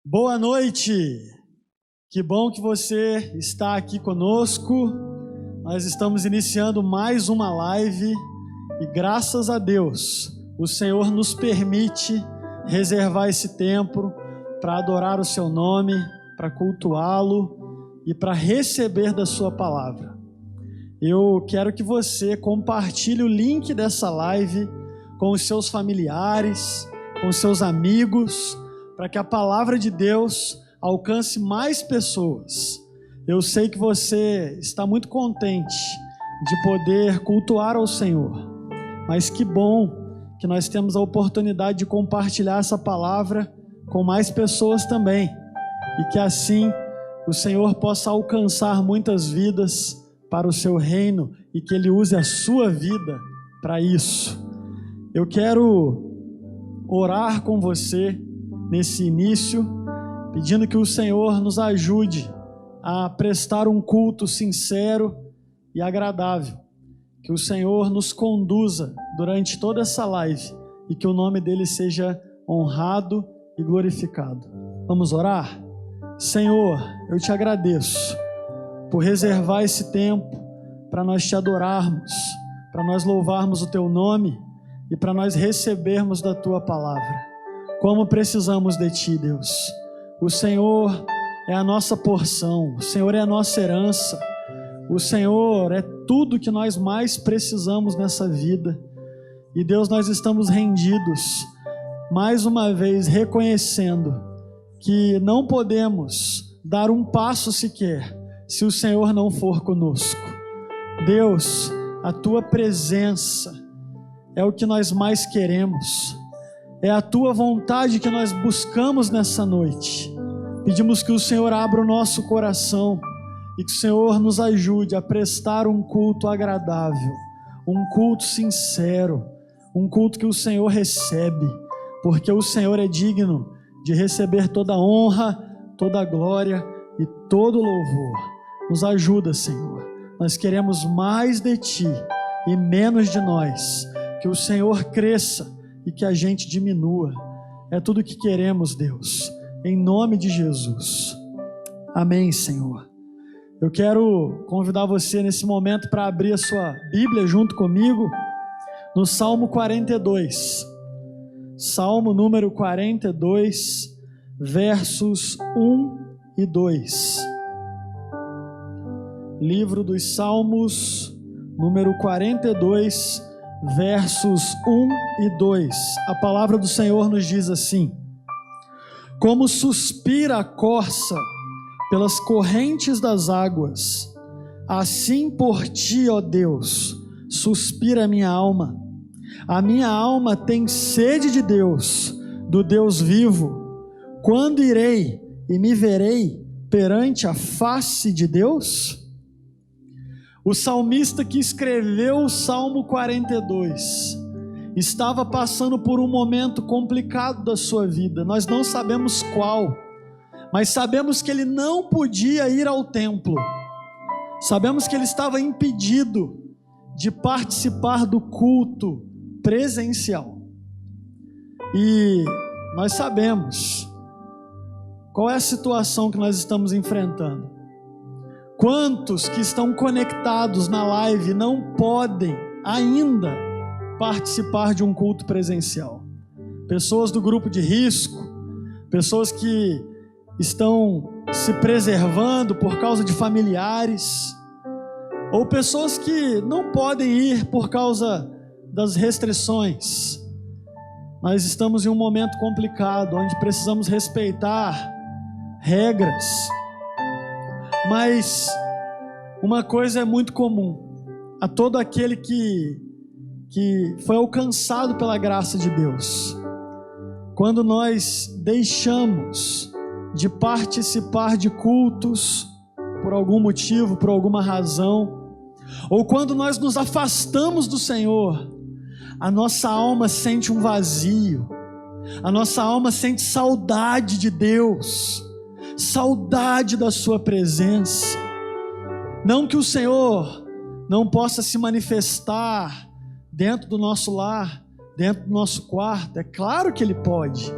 Boa noite, que bom que você está aqui conosco. Nós estamos iniciando mais uma live e graças a Deus o Senhor nos permite reservar esse tempo para adorar o seu nome, para cultuá-lo e para receber da sua palavra. Eu quero que você compartilhe o link dessa live com os seus familiares, com os seus amigos, para que a palavra de Deus alcance mais pessoas. Eu sei que você está muito contente de poder cultuar ao Senhor, mas que bom que nós temos a oportunidade de compartilhar essa palavra com mais pessoas também, e que assim o Senhor possa alcançar muitas vidas para o seu reino e que Ele use a sua vida para isso. Eu quero orar com você nesse início, pedindo que o Senhor nos ajude a prestar um culto sincero e agradável, que o Senhor nos conduza durante toda essa live e que o nome dele seja honrado e glorificado. Vamos orar? Senhor, eu te agradeço por reservar esse tempo para nós te adorarmos, para nós louvarmos o teu nome e para nós recebermos da tua palavra. Como precisamos de ti, Deus. O Senhor é a nossa porção, o Senhor é a nossa herança, o Senhor é tudo que nós mais precisamos nessa vida. E Deus, nós estamos rendidos, mais uma vez reconhecendo que não podemos dar um passo sequer se o Senhor não for conosco. Deus, a tua presença é o que nós mais queremos. É a tua vontade que nós buscamos nessa noite. Pedimos que o Senhor abra o nosso coração e que o Senhor nos ajude a prestar um culto agradável, um culto sincero, um culto que o Senhor recebe, porque o Senhor é digno de receber toda honra, toda glória e todo louvor. Nos ajuda, Senhor. Nós queremos mais de ti e menos de nós. Que o Senhor cresça e que a gente diminua. É tudo o que queremos, Deus, em nome de Jesus. Amém, Senhor. Eu quero convidar você nesse momento para abrir a sua Bíblia junto comigo no Salmo 42. Salmo número 42, versos 1 e 2. Livro dos Salmos, número 42, versos 1 e 2, a palavra do Senhor nos diz assim: como suspira a corça pelas correntes das águas, assim por ti, ó Deus, suspira a minha alma. A minha alma tem sede de Deus, do Deus vivo. Quando irei e me verei perante a face de Deus? O salmista que escreveu o Salmo 42 estava passando por um momento complicado da sua vida. Nós não sabemos qual, mas sabemos que ele não podia ir ao templo. Sabemos que ele estava impedido de participar do culto presencial. E nós sabemos qual é a situação que nós estamos enfrentando. Quantos que estão conectados na live não podem ainda participar de um culto presencial? Pessoas do grupo de risco, pessoas que estão se preservando por causa de familiares, ou pessoas que não podem ir por causa das restrições. Nós estamos em um momento complicado, onde precisamos respeitar regras. Mas uma coisa é muito comum a todo aquele que foi alcançado pela graça de Deus: quando nós deixamos de participar de cultos por algum motivo, por alguma razão, ou quando nós nos afastamos do Senhor, a nossa alma sente um vazio, a nossa alma sente saudade de Deus, saudade da sua presença. Não que o Senhor não possa se manifestar dentro do nosso lar, dentro do nosso quarto, é claro que Ele pode,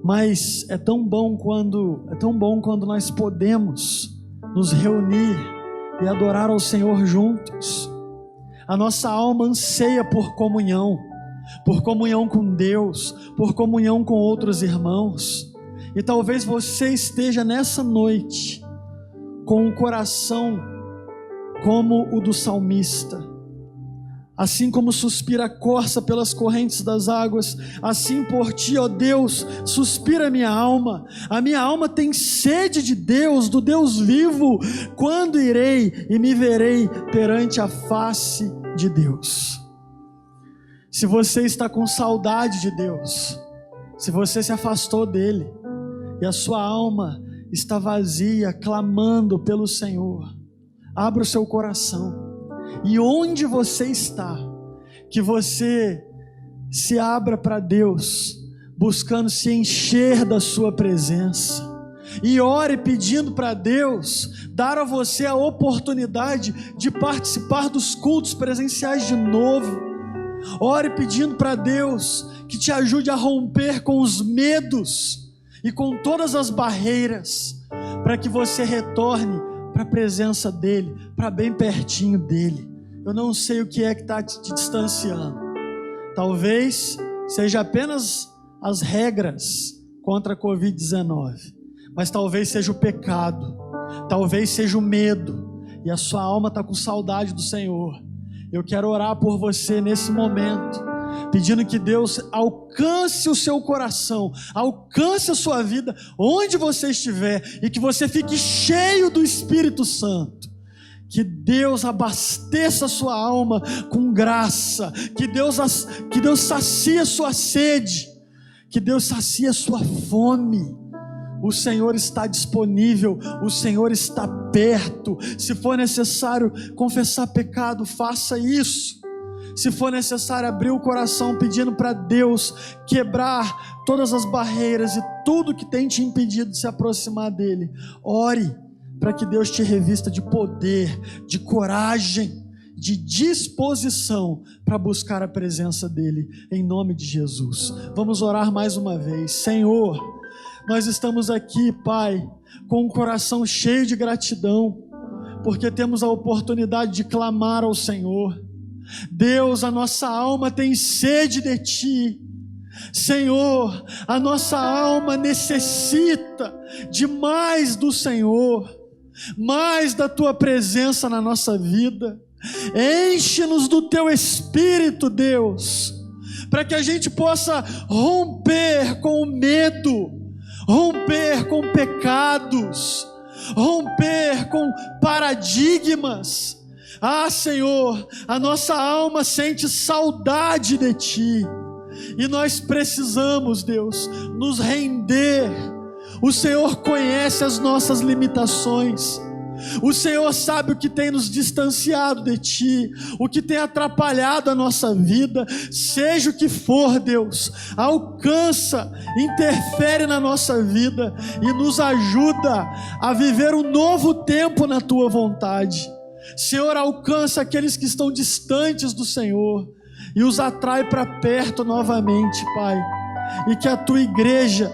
Mas é tão bom quando nós podemos nos reunir e adorar ao Senhor juntos. A nossa alma anseia por comunhão com Deus, por comunhão com outros irmãos. E talvez você esteja nessa noite com um coração como o do salmista. Assim como suspira a corça pelas correntes das águas, assim por ti, ó Deus, suspira a minha alma. A minha alma tem sede de Deus, do Deus vivo. Quando irei e me verei perante a face de Deus? Se você está com saudade de Deus, se você se afastou dele e a sua alma está vazia, clamando pelo Senhor, abra o seu coração. E onde você está, que você se abra para Deus, buscando se encher da sua presença, e ore pedindo para Deus dar a você a oportunidade de participar dos cultos presenciais de novo. Ore pedindo para Deus que te ajude a romper com os medos e com todas as barreiras, para que você retorne para a presença dEle, para bem pertinho dEle. Eu não sei o que é que está te distanciando. Talvez seja apenas as regras contra a Covid-19, mas talvez seja o pecado, talvez seja o medo, e a sua alma está com saudade do Senhor. Eu quero orar por você nesse momento, pedindo que Deus alcance o seu coração, alcance a sua vida, onde você estiver, e que você fique cheio do Espírito Santo. Que Deus abasteça a sua alma com graça, que Deus sacie a sua sede, que Deus sacie a sua fome. O Senhor está disponível, o Senhor está perto. Se for necessário confessar pecado, faça isso. Se for necessário abrir o coração pedindo para Deus quebrar todas as barreiras e tudo que tem te impedido de se aproximar dEle, ore para que Deus te revista de poder, de coragem, de disposição para buscar a presença dEle, em nome de Jesus. Vamos orar mais uma vez. Senhor, nós estamos aqui, Pai, com um coração cheio de gratidão, porque temos a oportunidade de clamar ao Senhor. Deus, a nossa alma tem sede de Ti. Senhor, a nossa alma necessita de mais do Senhor, mais da Tua presença na nossa vida. Enche-nos do Teu Espírito, Deus, para que a gente possa romper com o medo, romper com pecados, romper com paradigmas. Ah, Senhor, a nossa alma sente saudade de Ti, e nós precisamos, Deus, nos render. O Senhor conhece as nossas limitações, o Senhor sabe o que tem nos distanciado de Ti, o que tem atrapalhado a nossa vida. Seja o que for, Deus, alcança, interfere na nossa vida e nos ajuda a viver um novo tempo na Tua vontade. Senhor, alcança aqueles que estão distantes do Senhor e os atrai para perto novamente, Pai, e que a Tua igreja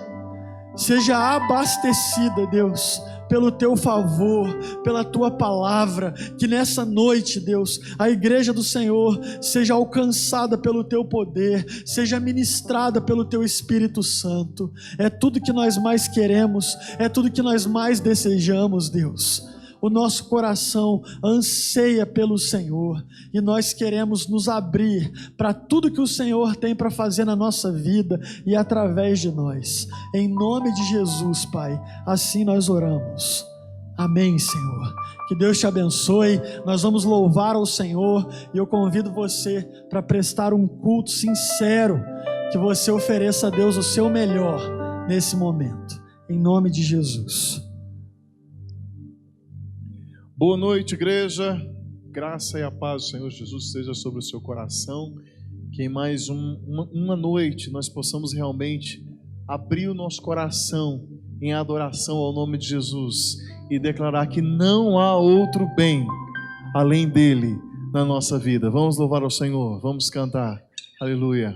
seja abastecida, Deus, pelo Teu favor, pela Tua palavra. Que nessa noite, Deus, a igreja do Senhor seja alcançada pelo Teu poder, seja ministrada pelo Teu Espírito Santo. É tudo que nós mais queremos, é tudo que nós mais desejamos, Deus. O nosso coração anseia pelo Senhor, e nós queremos nos abrir para tudo que o Senhor tem para fazer na nossa vida e através de nós. Em nome de Jesus, Pai, assim nós oramos. Amém, Senhor. Que Deus te abençoe. Nós vamos louvar ao Senhor, e eu convido você para prestar um culto sincero, que você ofereça a Deus o seu melhor nesse momento. Em nome de Jesus. Boa noite, igreja. Graça e a paz do Senhor Jesus esteja sobre o seu coração. Que em mais uma noite nós possamos realmente abrir o nosso coração em adoração ao nome de Jesus e declarar que não há outro bem além dele na nossa vida. Vamos louvar ao Senhor, vamos cantar. Aleluia.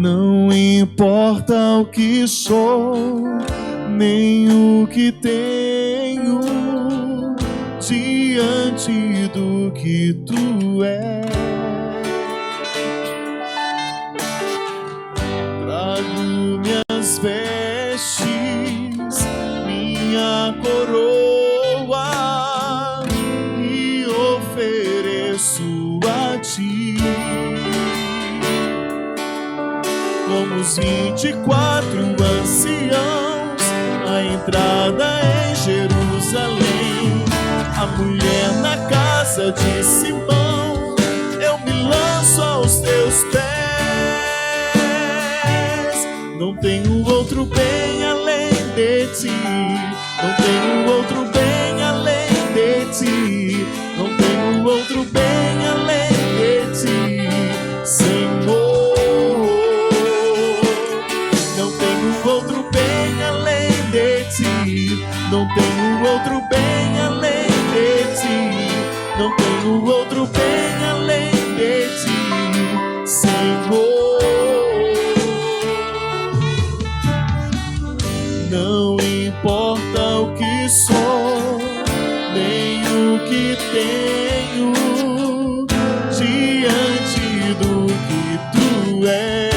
Não importa o que sou, nem o que tenho, diante do que tu és. Trago minhas vestes, minha coroa, e ofereço a ti. Como os 24 anciãos, a entrada em Jerusalém, a mulher na casa de Simão, eu me lanço aos teus pés. Não tenho outro bem além de ti, não tenho outro bem além de ti, não tenho outro bem além de ti, Senhor. Outro bem além de ti, não tenho outro bem além de ti, não tenho outro bem além de ti, Senhor. Não importa o que sou, nem o que tenho, diante do que tu és.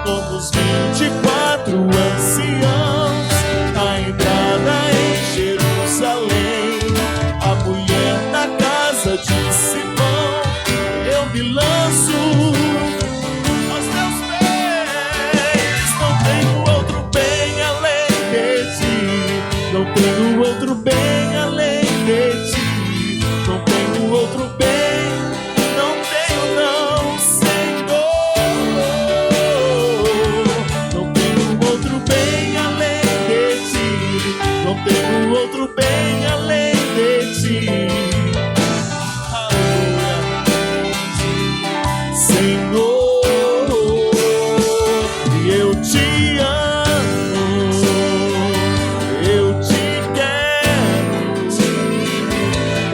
Como os 24 anciãos, a entrada em Jerusalém, a mulher na casa de Simão, eu me lanço aos teus pés. Não tenho outro bem além de ti, não tenho outro bem além de ti, não tenho outro bem. Não tenho outro bem além de ti, aleluia, Senhor. E eu te amo, eu te quero,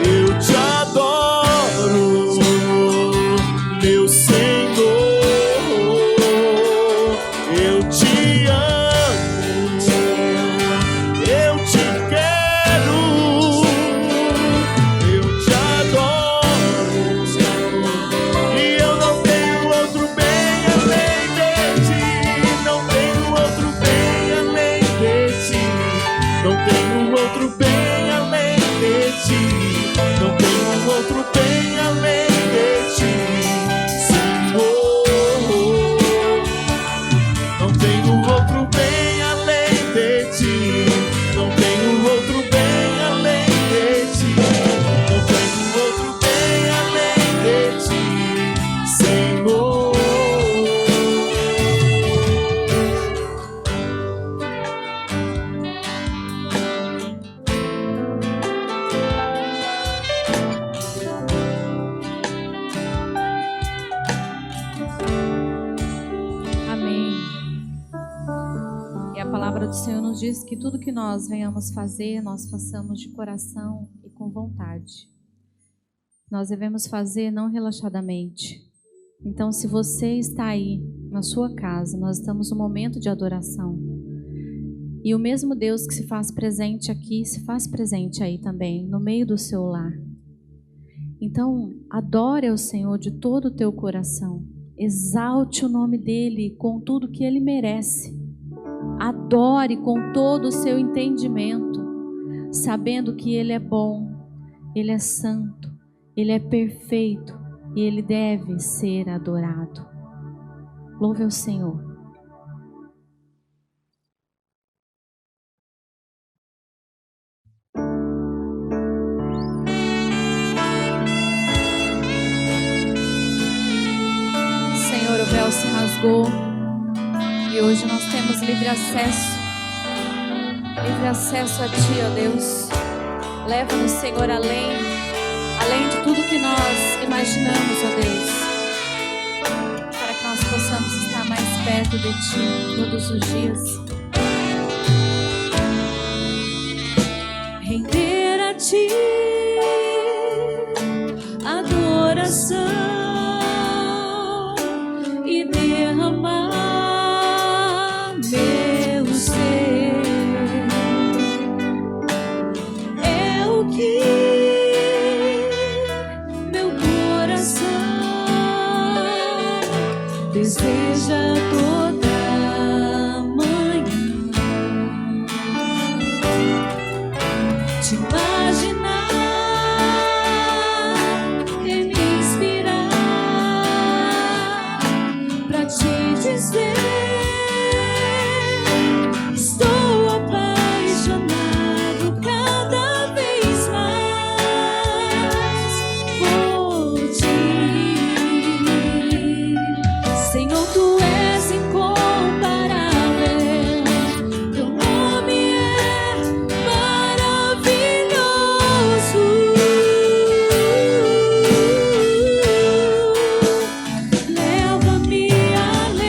eu te adoro, meu Senhor. Eu te amo, eu te quero, eu te adoro, e eu não tenho outro bem além de ti, não tenho outro bem além de ti, não tenho outro bem além de ti, não tenho outro bem além de ti, Senhor. Não tenho outro bem além de ti, não tenho outro bem além de ti, não tenho outro bem além de ti, Senhor. Amém. E a palavra do Senhor nos diz que tudo que nós venhamos fazer, nós façamos de coração e com vontade. Nós devemos fazer não relaxadamente. Então, se você está aí na sua casa, nós estamos no momento de adoração. E o mesmo Deus que se faz presente aqui, se faz presente aí também, no meio do seu lar. Então, adore ao Senhor de todo o teu coração. Exalte o nome dEle com tudo que Ele merece. Adore com todo o seu entendimento, sabendo que Ele é bom, Ele é santo, Ele é perfeito e Ele deve ser adorado. Louve ao Senhor. Senhor, o véu se rasgou e hoje nós temos livre acesso a Ti, ó Deus. Leva-nos, Senhor, além de tudo que nós imaginamos, ó Deus. perto de ti todos os dias. Render a ti adoração e derramar meu ser. É o que meu coração deseja toda manhã. Te imaginar e me inspirar pra te dizer: estou apaixonado cada vez mais por ti. Senhor, tu és incomparável, teu nome é maravilhoso. Leva-me além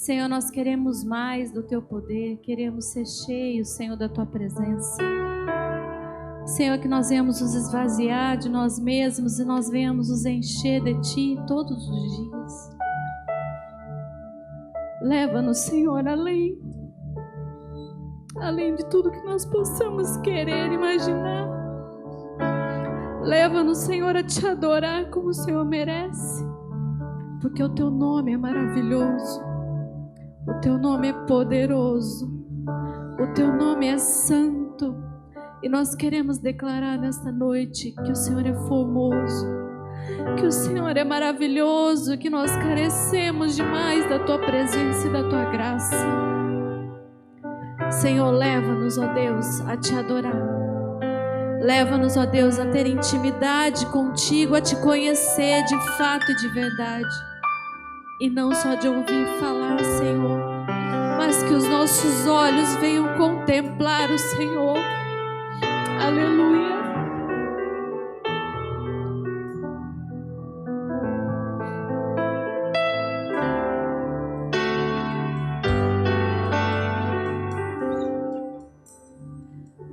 Senhor, nós queremos mais do Teu poder, queremos ser cheios, Senhor, da Tua presença. Senhor, que nós venhamos nos esvaziar de nós mesmos e nós venhamos nos encher de Ti todos os dias. Leva-nos, Senhor, além de tudo que nós possamos querer, imaginar. Leva-nos, Senhor, a Te adorar como o Senhor merece, porque o Teu nome é maravilhoso, o Teu nome é poderoso, o Teu nome é santo, e nós queremos declarar nesta noite que o Senhor é formoso, que o Senhor é maravilhoso, que nós carecemos demais da Tua presença e da Tua graça. Senhor, leva-nos, ó Deus, a Te adorar. Leva-nos, ó Deus, a ter intimidade contigo, a Te conhecer de fato e de verdade. E não só de ouvir falar, Senhor, mas que os nossos olhos venham contemplar o Senhor. Aleluia.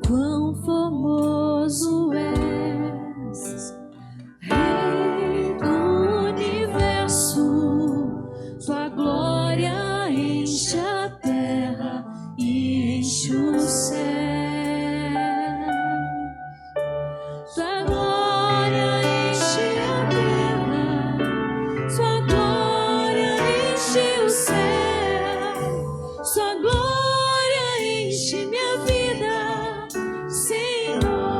Quão formoso és, Rei do universo, Tua glória enche a terra e enche o céu. Tua glória enche a terra, Sua glória enche o céu, Sua glória enche minha vida, Senhor.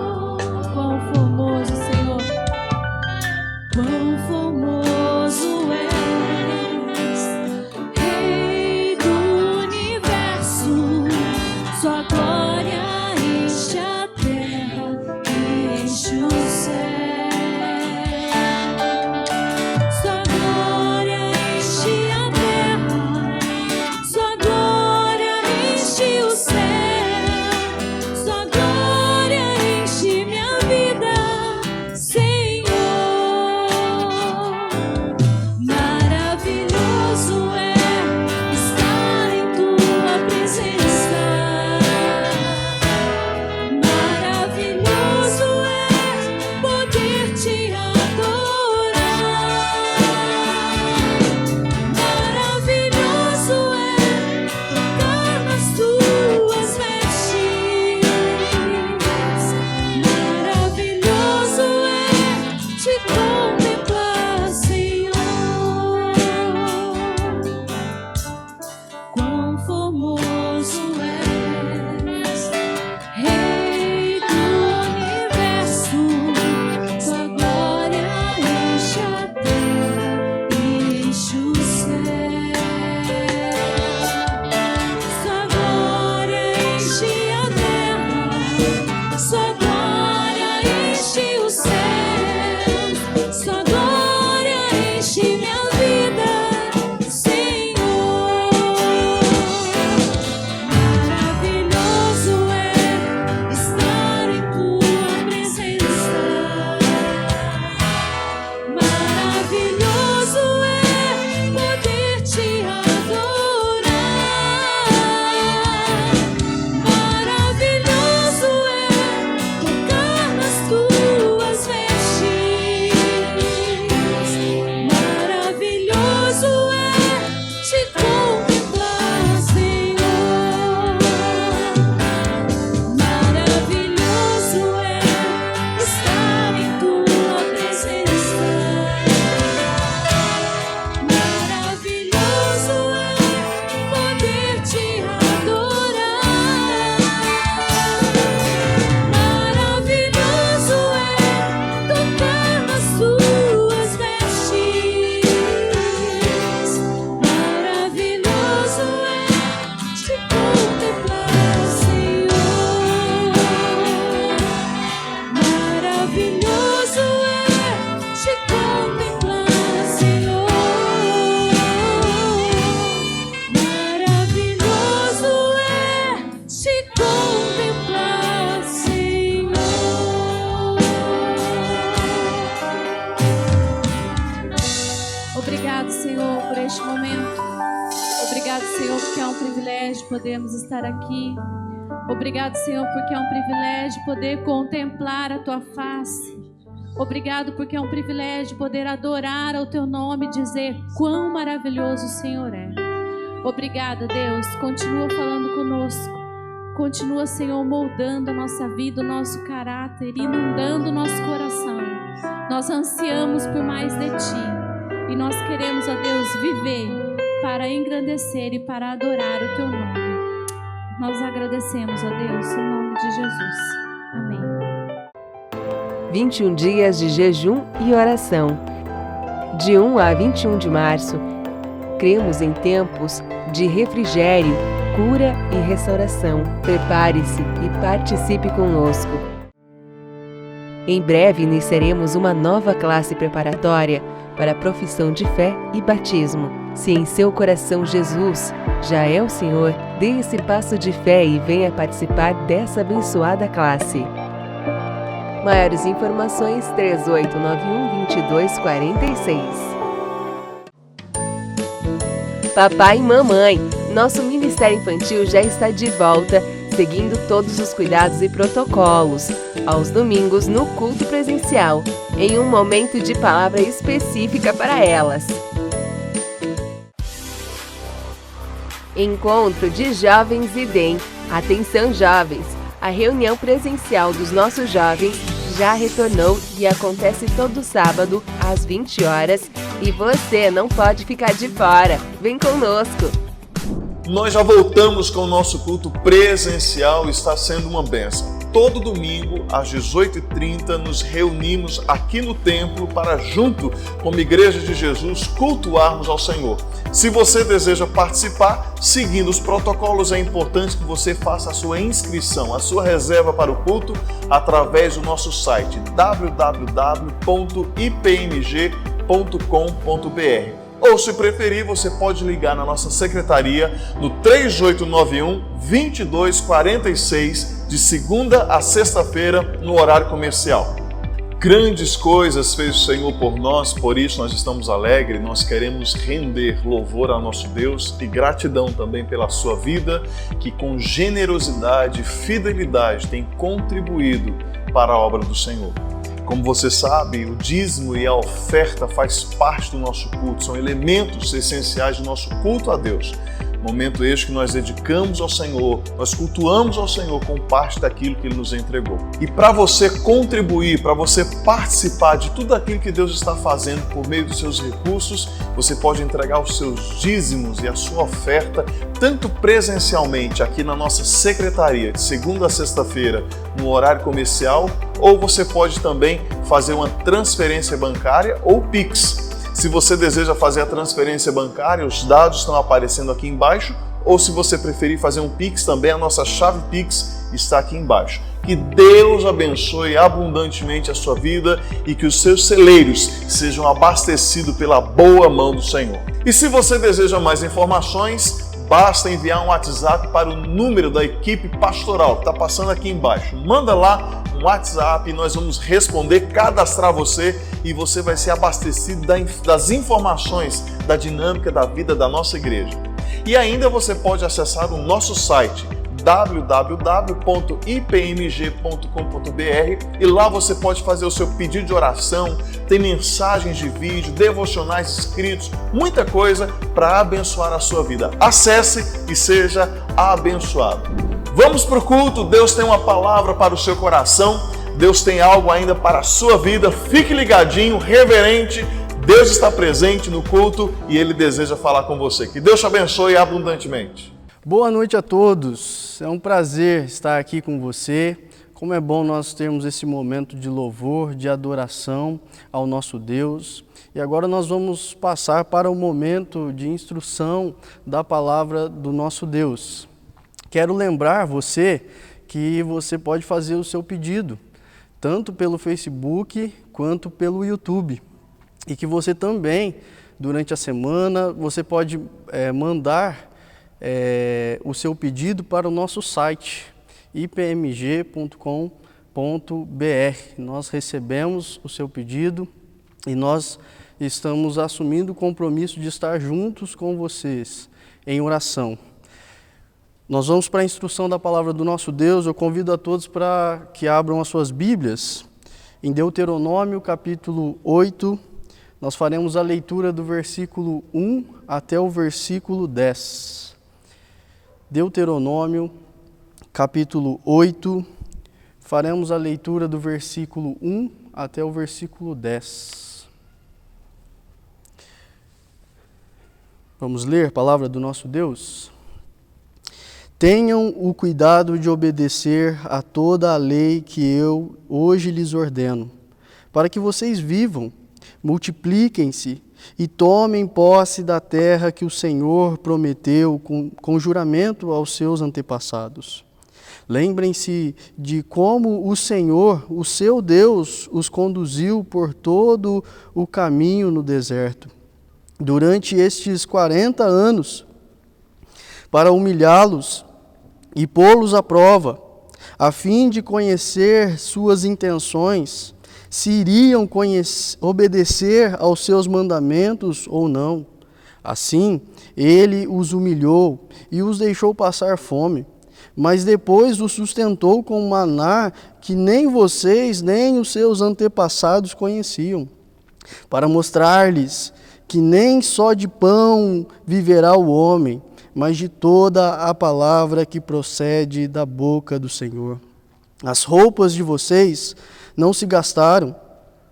porque é um privilégio podermos estar aqui. Obrigado, Senhor, porque é um privilégio poder contemplar a Tua face. Obrigado porque é um privilégio poder adorar ao Teu nome e dizer quão maravilhoso o Senhor é. Obrigada, Deus. Continua falando conosco. Continua, Senhor, moldando a nossa vida, o nosso caráter, inundando o nosso coração. Nós ansiamos por mais de Ti. E nós queremos, ó Deus, viver para engrandecer e para adorar o Teu nome. Nós agradecemos, ó Deus, em nome de Jesus. Amém. 21 dias de jejum e oração. De 1 a 21 de março, cremos em tempos de refrigério, cura e restauração. Prepare-se e participe conosco. Em breve iniciaremos uma nova classe preparatória para a profissão de fé e batismo. Se em seu coração Jesus já é o Senhor, dê esse passo de fé e venha participar dessa abençoada classe. Maiores informações 3891-2246. Papai e mamãe, nosso Ministério Infantil já está de volta, seguindo todos os cuidados e protocolos, aos domingos no culto presencial, em um momento de palavra específica para elas. Encontro de Jovens IDEM. Atenção, jovens! A reunião presencial dos nossos jovens já retornou e acontece todo sábado, às 20 horas, e você não pode ficar de fora. Vem conosco! Nós já voltamos com o nosso culto presencial e está sendo uma bênção. Todo domingo, às 18h30, nos reunimos aqui no templo para, junto como Igreja de Jesus, cultuarmos ao Senhor. Se você deseja participar, seguindo os protocolos, é importante que você faça a sua inscrição, a sua reserva para o culto, através do nosso site www.ipmg.com.br. Ou, se preferir, você pode ligar na nossa secretaria no 3891-2246, de segunda a sexta-feira, no horário comercial. Grandes coisas fez o Senhor por nós, por isso nós estamos alegres, nós queremos render louvor ao nosso Deus e gratidão também pela sua vida, que com generosidade e fidelidade tem contribuído para a obra do Senhor. Como você sabe, o dízimo e a oferta faz parte do nosso culto, são elementos essenciais do nosso culto a Deus. Momento este que nós dedicamos ao Senhor, nós cultuamos ao Senhor com parte daquilo que Ele nos entregou. E para você contribuir, para você participar de tudo aquilo que Deus está fazendo por meio dos seus recursos, você pode entregar os seus dízimos e a sua oferta, tanto presencialmente aqui na nossa secretaria, de segunda a sexta-feira, no horário comercial, ou você pode também fazer uma transferência bancária ou Pix. Se você deseja fazer a transferência bancária, os dados estão aparecendo aqui embaixo, ou se você preferir fazer um Pix também, a nossa chave Pix está aqui embaixo. Que Deus abençoe abundantemente a sua vida e que os seus celeiros sejam abastecidos pela boa mão do Senhor. E se você deseja mais informações, basta enviar um WhatsApp para o número da equipe pastoral que está passando aqui embaixo. Manda lá um WhatsApp e nós vamos responder, cadastrar você e você vai ser abastecido das informações da dinâmica da vida da nossa igreja. E ainda você pode acessar o nosso site www.ipmg.com.br e lá você pode fazer o seu pedido de oração, tem mensagens de vídeo, devocionais escritos, muita coisa para abençoar a sua vida. Acesse e seja abençoado. Vamos para o culto, Deus tem uma palavra para o seu coração, Deus tem algo ainda para a sua vida, fique ligadinho, reverente, Deus está presente no culto e Ele deseja falar com você. Que Deus te abençoe abundantemente. Boa noite a todos, é um prazer estar aqui com você. Como é bom nós termos esse momento de louvor, de adoração ao nosso Deus. E agora nós vamos passar para o momento de instrução da palavra do nosso Deus. Quero lembrar você que você pode fazer o seu pedido, tanto pelo Facebook quanto pelo YouTube. E que você também, durante a semana, você pode mandar o seu pedido para o nosso site ipmg.com.br. Nós recebemos o seu pedido e nós estamos assumindo o compromisso de estar juntos com vocês em oração. Nós vamos para a instrução da palavra do nosso Deus. Eu convido a todos para que abram as suas Bíblias. Em Deuteronômio, capítulo 8, nós faremos a leitura do versículo 1 até o versículo 10. Deuteronômio, capítulo 8, faremos a leitura do versículo 1 até o versículo 10. Vamos ler a palavra do nosso Deus? Tenham o cuidado de obedecer a toda a lei que eu hoje lhes ordeno, para que vocês vivam, multipliquem-se e tomem posse da terra que o Senhor prometeu com juramento aos seus antepassados. Lembrem-se de como o Senhor, o seu Deus, os conduziu por todo o caminho no deserto, durante estes 40 anos, para humilhá-los e pô-los à prova, a fim de conhecer suas intenções, se iriam obedecer aos seus mandamentos ou não. Assim, ele os humilhou e os deixou passar fome, mas depois os sustentou com maná que nem vocês nem os seus antepassados conheciam, para mostrar-lhes que nem só de pão viverá o homem, mas de toda a palavra que procede da boca do Senhor. As roupas de vocês não se gastaram,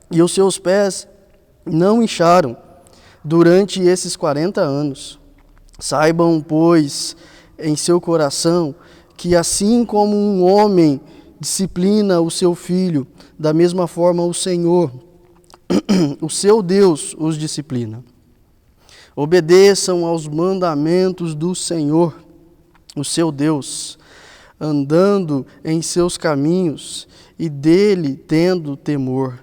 e os seus pés não incharam durante esses 40 anos. Saibam, pois, em seu coração, que assim como um homem disciplina o seu filho, da mesma forma o Senhor, o seu Deus, os disciplina. Obedeçam aos mandamentos do Senhor, o seu Deus, andando em seus caminhos e dele tendo temor,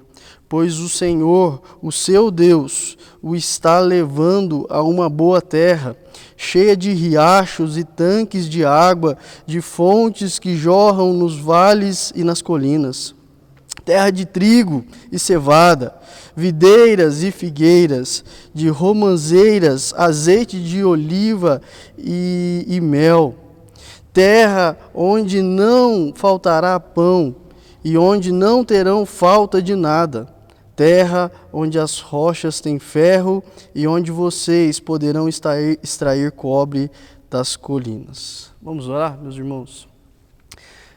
pois o Senhor, o seu Deus, o está levando a uma boa terra, cheia de riachos e tanques de água, de fontes que jorram nos vales e nas colinas. Terra de trigo e cevada, videiras e figueiras, de romãzeiras, azeite de oliva e mel. Terra onde não faltará pão e onde não terão falta de nada. Terra onde as rochas têm ferro e onde vocês poderão extrair cobre das colinas. Vamos orar, meus irmãos?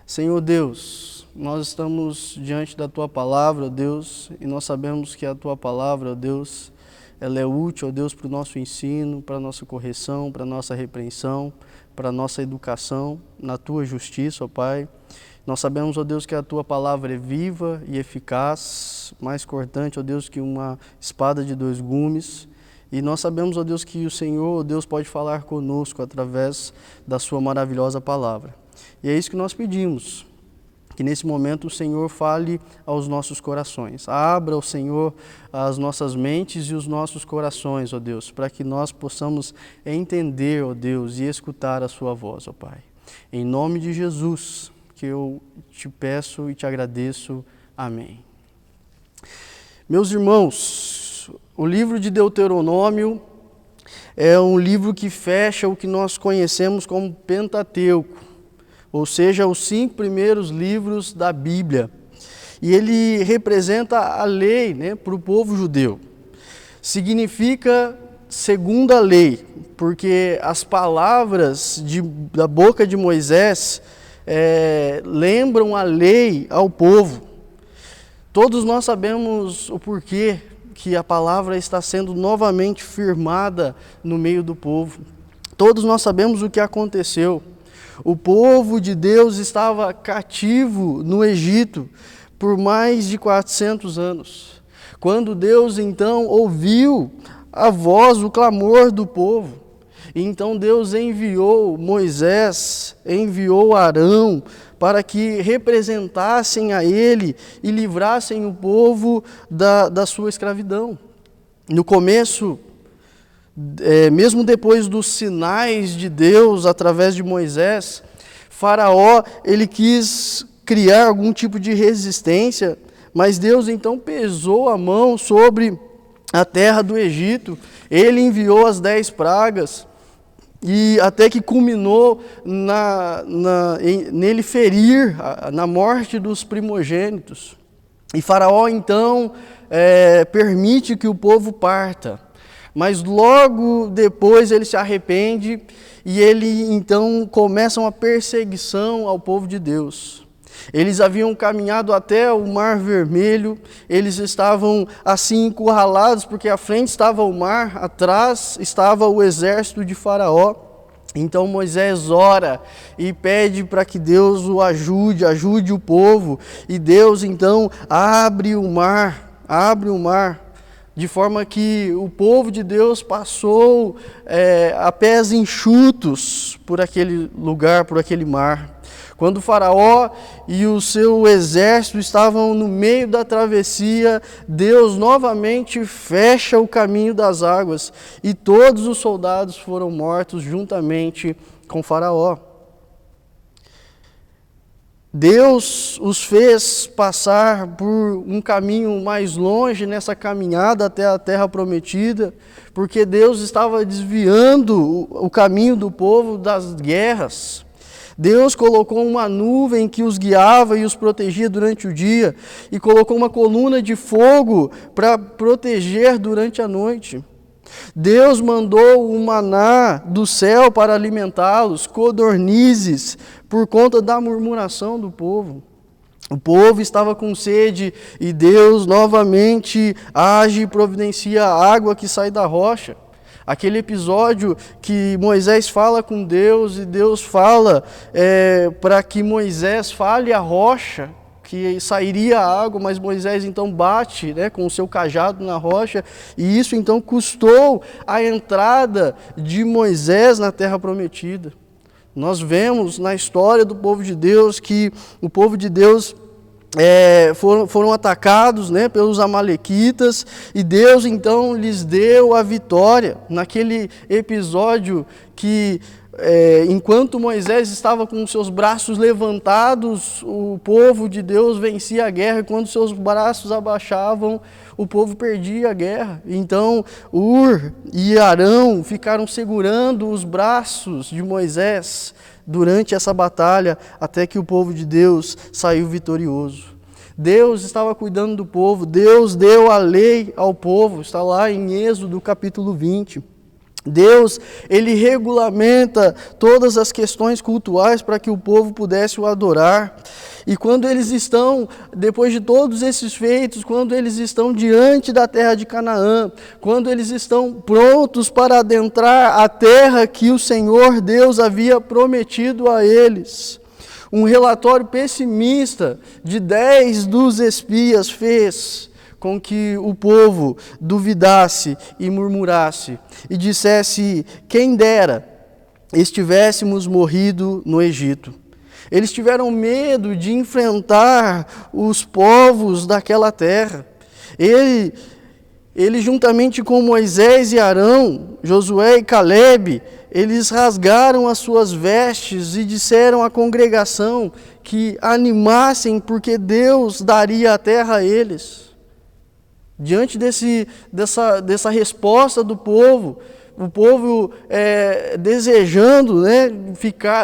Senhor Deus, nós estamos diante da Tua palavra, ó Deus, e nós sabemos que a Tua palavra, ó Deus, ela é útil, ó Deus, para o nosso ensino, para a nossa correção, para a nossa repreensão, para a nossa educação, na Tua justiça, ó Pai. Nós sabemos, ó Deus, que a Tua palavra é viva e eficaz, mais cortante, ó Deus, que uma espada de 2 gumes. E nós sabemos, ó Deus, que o Senhor, ó Deus, pode falar conosco através da Sua maravilhosa palavra. E é isso que nós pedimos. Que nesse momento o Senhor fale aos nossos corações. Abra, o Senhor, as nossas mentes e os nossos corações, ó Deus, para que nós possamos entender, ó Deus, e escutar a Sua voz, ó Pai. Em nome de Jesus, que eu te peço e te agradeço. Amém. Meus irmãos, o livro de Deuteronômio é um livro que fecha o que nós conhecemos como Pentateuco, ou seja, os 5 primeiros livros da Bíblia. E ele representa a lei, para o povo judeu. Significa segunda lei, porque as palavras da boca de Moisés lembram a lei ao povo. Todos nós sabemos o porquê que a palavra está sendo novamente firmada no meio do povo. Todos nós sabemos o que aconteceu. O povo de Deus estava cativo no Egito por mais de 400 anos. Quando Deus então ouviu a voz, o clamor do povo, então Deus enviou Moisés, enviou Arão, para que representassem a ele e livrassem o povo da sua escravidão. No começo, mesmo depois dos sinais de Deus através de Moisés, Faraó ele quis criar algum tipo de resistência, mas Deus então pesou a mão sobre a terra do Egito. Ele enviou as 10 pragas e até que culminou nele ferir, na morte dos primogênitos. E Faraó então permite que o povo parta, mas logo depois ele se arrepende e ele então começa uma perseguição ao povo de Deus. Eles haviam caminhado até o Mar Vermelho, eles estavam assim encurralados, porque à frente estava o mar, atrás estava o exército de Faraó. Então Moisés ora e pede para que Deus o ajude o povo, e Deus então abre o mar, de forma que o povo de Deus passou a pés enxutos por aquele lugar, por aquele mar. Quando o Faraó e o seu exército estavam no meio da travessia, Deus novamente fecha o caminho das águas e todos os soldados foram mortos juntamente com Faraó. Deus os fez passar por um caminho mais longe nessa caminhada até a terra prometida, porque Deus estava desviando o caminho do povo das guerras. Deus colocou uma nuvem que os guiava e os protegia durante o dia, e colocou uma coluna de fogo para proteger durante a noite. Deus mandou o maná do céu para alimentá-los, codornizes, por conta da murmuração do povo. O povo estava com sede e Deus novamente age e providencia a água que sai da rocha. Aquele episódio que Moisés fala com Deus e Deus fala para que Moisés fale a rocha, que sairia a água, mas Moisés então bate com o seu cajado na rocha, e isso então custou a entrada de Moisés na terra prometida. Nós vemos na história do povo de Deus que o povo de Deus foram atacados pelos amalequitas, e Deus então lhes deu a vitória naquele episódio que enquanto Moisés estava com seus braços levantados, o povo de Deus vencia a guerra, e quando seus braços abaixavam, o povo perdia a guerra. Então Ur e Arão ficaram segurando os braços de Moisés durante essa batalha, até que o povo de Deus saiu vitorioso. Deus estava cuidando do povo, Deus deu a lei ao povo, está lá em Êxodo capítulo 20. Deus, ele regulamenta todas as questões cultuais para que o povo pudesse o adorar. E quando eles estão, depois de todos esses feitos, quando eles estão diante da terra de Canaã, quando eles estão prontos para adentrar a terra que o Senhor Deus havia prometido a eles, um relatório pessimista de 10 dos espias fez com que o povo duvidasse e murmurasse e dissesse: quem dera estivéssemos morrido no Egito. Eles tiveram medo de enfrentar os povos daquela terra. Ele juntamente com Moisés e Arão, Josué e Calebe, eles rasgaram as suas vestes e disseram à congregação que animassem, porque Deus daria a terra a eles. Diante dessa resposta do povo, o povo desejando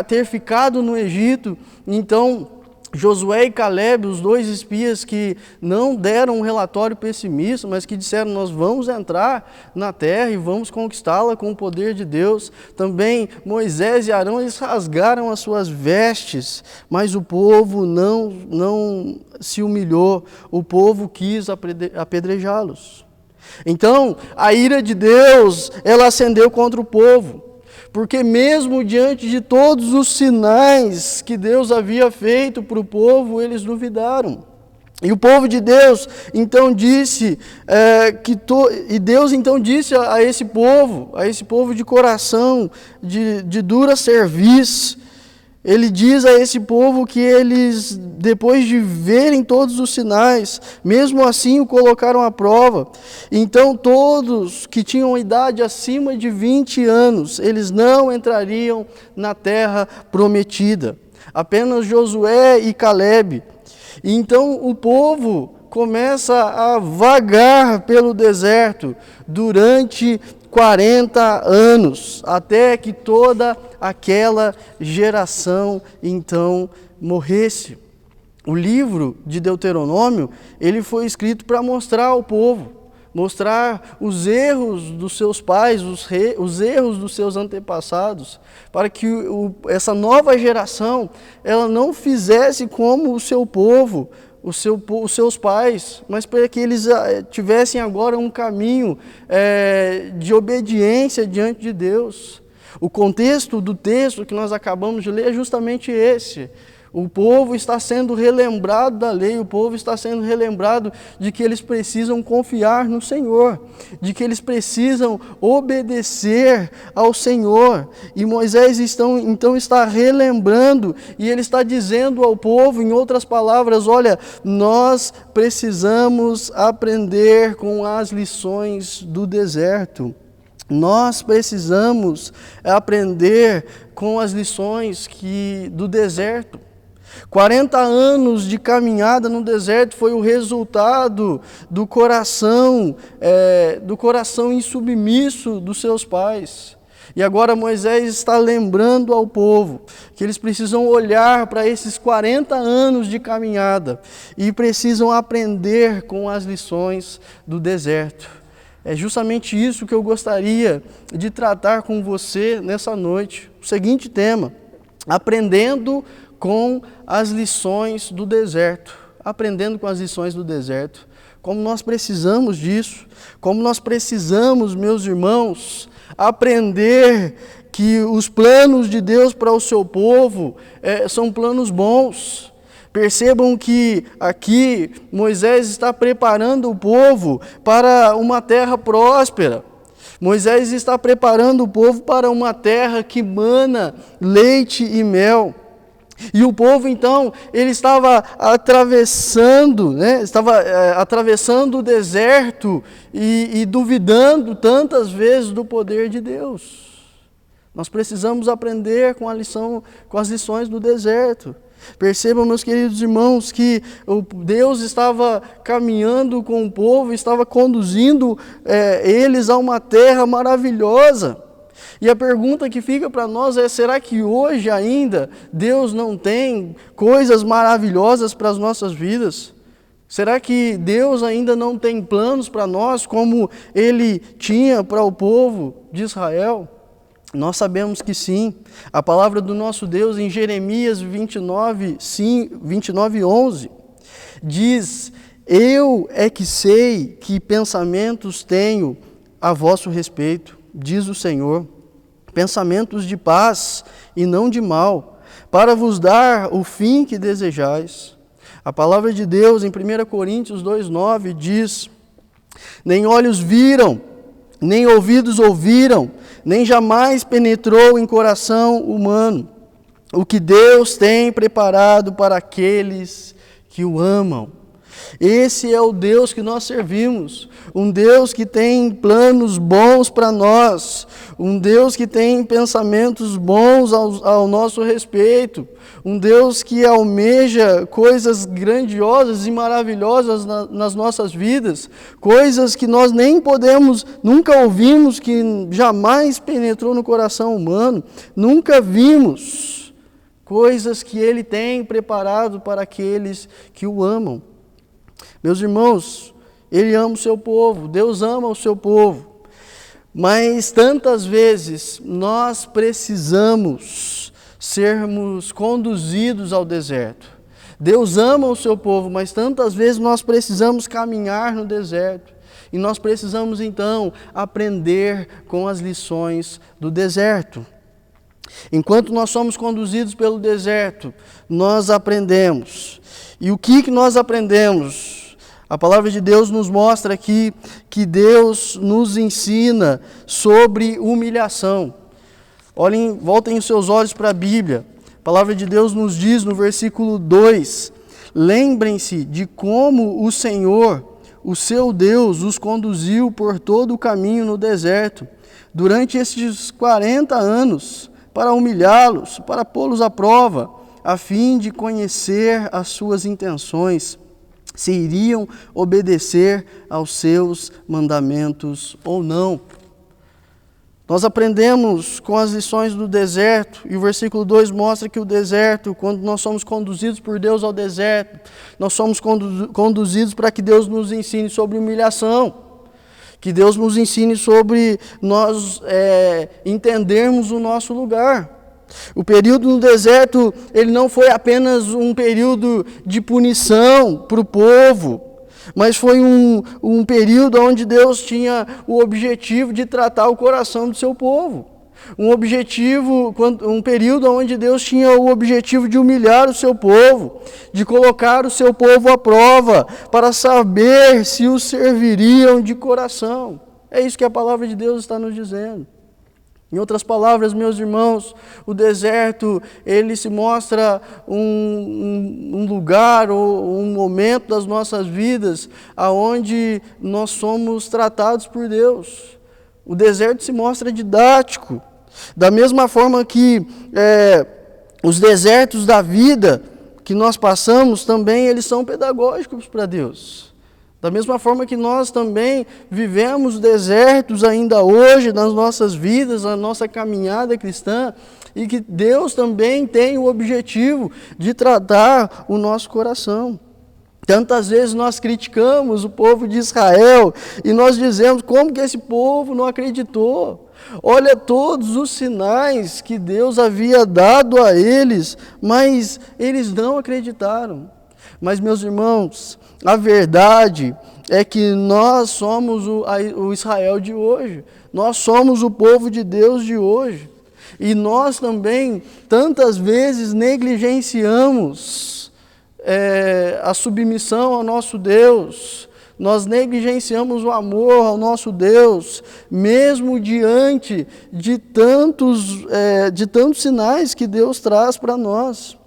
ter ficado no Egito, então Josué e Calebe, os dois espias que não deram um relatório pessimista, mas que disseram: nós vamos entrar na terra e vamos conquistá-la com o poder de Deus. Também Moisés e Arão, eles rasgaram as suas vestes, mas o povo não se humilhou, o povo quis apedrejá-los. Então, a ira de Deus, ela acendeu contra o povo, porque mesmo diante de todos os sinais que Deus havia feito para o povo, eles duvidaram. E o povo de Deus então disse, Deus então disse a esse povo de coração, de dura cerviz, ele diz a esse povo que eles, depois de verem todos os sinais, mesmo assim o colocaram à prova. Então todos que tinham idade acima de 20 anos, eles não entrariam na terra prometida. Apenas Josué e Calebe. Então o povo começa a vagar pelo deserto durante 40 anos, até que toda aquela geração então morresse. O livro de Deuteronômio, ele foi escrito para mostrar ao povo, mostrar os erros dos seus pais, os erros dos seus antepassados, para que essa nova geração ela não fizesse como o seu povo, os seus pais, mas para que eles tivessem agora um caminho de obediência diante de Deus. O contexto do texto que nós acabamos de ler é justamente esse. O povo está sendo relembrado da lei, o povo está sendo relembrado de que eles precisam confiar no Senhor, de que eles precisam obedecer ao Senhor. E Moisés então está relembrando e ele está dizendo ao povo, em outras palavras, olha, nós precisamos aprender com as lições do deserto. Nós precisamos aprender com as lições do deserto. 40 anos de caminhada no deserto foi o resultado do coração insubmisso dos seus pais. E agora Moisés está lembrando ao povo que eles precisam olhar para esses 40 anos de caminhada e precisam aprender com as lições do deserto. É justamente isso que eu gostaria de tratar com você nessa noite. O seguinte tema: aprendendo com as lições do deserto. Aprendendo com as lições do deserto. Como nós precisamos disso, como nós precisamos, meus irmãos, aprender que os planos de Deus para o seu povo são planos bons. Percebam que aqui Moisés está preparando o povo para uma terra próspera. Moisés está preparando o povo para uma terra que mana leite e mel. E o povo, então, ele estava atravessando o deserto e duvidando tantas vezes do poder de Deus. Nós precisamos aprender com as lições do deserto. Percebam, meus queridos irmãos, que Deus estava caminhando com o povo, estava conduzindo eles a uma terra maravilhosa. E a pergunta que fica para nós é: será que hoje ainda Deus não tem coisas maravilhosas para as nossas vidas? Será que Deus ainda não tem planos para nós como Ele tinha para o povo de Israel? Nós sabemos que sim. A palavra do nosso Deus em Jeremias 29:11 diz: eu é que sei que pensamentos tenho a vosso respeito, diz o Senhor, pensamentos de paz e não de mal, para vos dar o fim que desejais. A palavra de Deus em 1 Coríntios 2:9 diz: nem olhos viram, nem ouvidos ouviram, nem jamais penetrou em coração humano o que Deus tem preparado para aqueles que o amam. Esse é o Deus que nós servimos, um Deus que tem planos bons para nós, um Deus que tem pensamentos bons ao nosso respeito, um Deus que almeja coisas grandiosas e maravilhosas nas nossas vidas, coisas que nós nem podemos, nunca ouvimos, que jamais penetrou no coração humano, nunca vimos, coisas que Ele tem preparado para aqueles que o amam. Meus irmãos, Ele ama o seu povo, Deus ama o seu povo, mas tantas vezes nós precisamos sermos conduzidos ao deserto. Deus ama o seu povo, mas tantas vezes nós precisamos caminhar no deserto. E nós precisamos então aprender com as lições do deserto. Enquanto nós somos conduzidos pelo deserto, nós aprendemos. E o que nós aprendemos? A palavra de Deus nos mostra aqui que Deus nos ensina sobre humilhação. Voltem os seus olhos para a Bíblia. A palavra de Deus nos diz no versículo 2: lembrem-se de como o Senhor, o seu Deus, os conduziu por todo o caminho no deserto, durante estes 40 anos, para humilhá-los, para pô-los à prova, a fim de conhecer as suas intenções, se iriam obedecer aos seus mandamentos ou não. Nós aprendemos com as lições do deserto, e o versículo 2 mostra que o deserto, quando nós somos conduzidos por Deus ao deserto, nós somos conduzidos para que Deus nos ensine sobre humilhação, que Deus nos ensine sobre nós entendermos o nosso lugar. O período no deserto, ele não foi apenas um período de punição para o povo, mas foi um período onde Deus tinha o objetivo de tratar o coração do seu povo. Um período onde Deus tinha o objetivo de humilhar o seu povo, de colocar o seu povo à prova, para saber se o serviriam de coração. É isso que a palavra de Deus está nos dizendo. Em outras palavras, meus irmãos, o deserto, ele se mostra um lugar ou um momento das nossas vidas aonde nós somos tratados por Deus. O deserto se mostra didático. Da mesma forma que os desertos da vida que nós passamos, também eles são pedagógicos para Deus. Da mesma forma que nós também vivemos desertos ainda hoje nas nossas vidas, na nossa caminhada cristã, e que Deus também tem o objetivo de tratar o nosso coração. Tantas vezes nós criticamos o povo de Israel e nós dizemos como que esse povo não acreditou. Olha todos os sinais que Deus havia dado a eles, mas eles não acreditaram. Mas, meus irmãos, a verdade é que nós somos o Israel de hoje. Nós somos o povo de Deus de hoje. E nós também, tantas vezes, negligenciamos a submissão ao nosso Deus. Nós negligenciamos o amor ao nosso Deus, mesmo diante de tantos sinais que Deus traz para nós.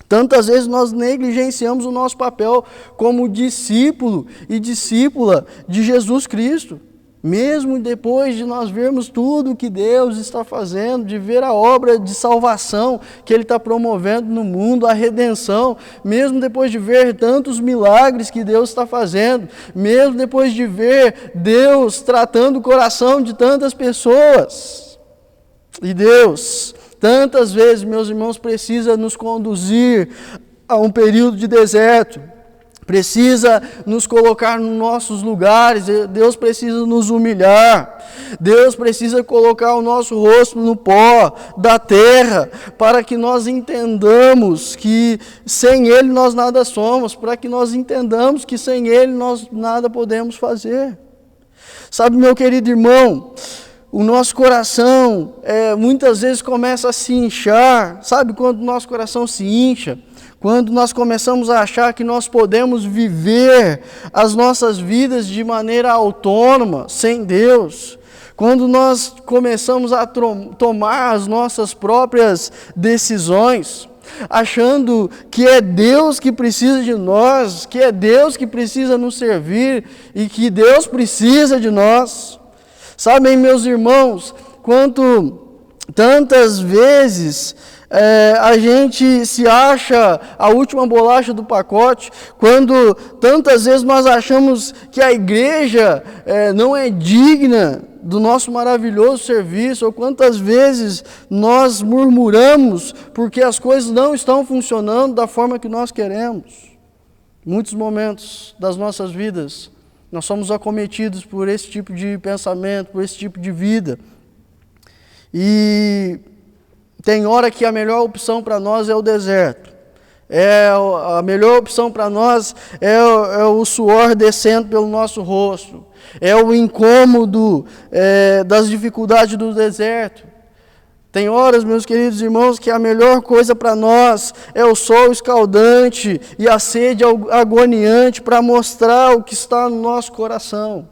Tantas vezes nós negligenciamos o nosso papel como discípulo e discípula de Jesus Cristo. Mesmo depois de nós vermos tudo o que Deus está fazendo, de ver a obra de salvação que Ele está promovendo no mundo, a redenção, mesmo depois de ver tantos milagres que Deus está fazendo, mesmo depois de ver Deus tratando o coração de tantas pessoas. E Deus, tantas vezes, meus irmãos, precisa nos conduzir a um período de deserto, precisa nos colocar nos nossos lugares, Deus precisa nos humilhar, Deus precisa colocar o nosso rosto no pó da terra, para que nós entendamos que sem Ele nós nada somos, para que nós entendamos que sem Ele nós nada podemos fazer. Sabe, meu querido irmão, o nosso coração muitas vezes começa a se inchar. Sabe quando o nosso coração se incha? Quando nós começamos a achar que nós podemos viver as nossas vidas de maneira autônoma, sem Deus. Quando nós começamos a tomar as nossas próprias decisões, achando que é Deus que precisa de nós, que é Deus que precisa nos servir e que Deus precisa de nós. Sabem, meus irmãos, tantas vezes a gente se acha a última bolacha do pacote, quando tantas vezes nós achamos que a igreja não é digna do nosso maravilhoso serviço, ou quantas vezes nós murmuramos porque as coisas não estão funcionando da forma que nós queremos. Muitos momentos das nossas vidas nós somos acometidos por esse tipo de pensamento, por esse tipo de vida. E tem hora que a melhor opção para nós é o deserto. A melhor opção para nós é o suor descendo pelo nosso rosto. É o incômodo das dificuldades do deserto. Tem horas, meus queridos irmãos, que a melhor coisa para nós é o sol escaldante e a sede agoniante para mostrar o que está no nosso coração.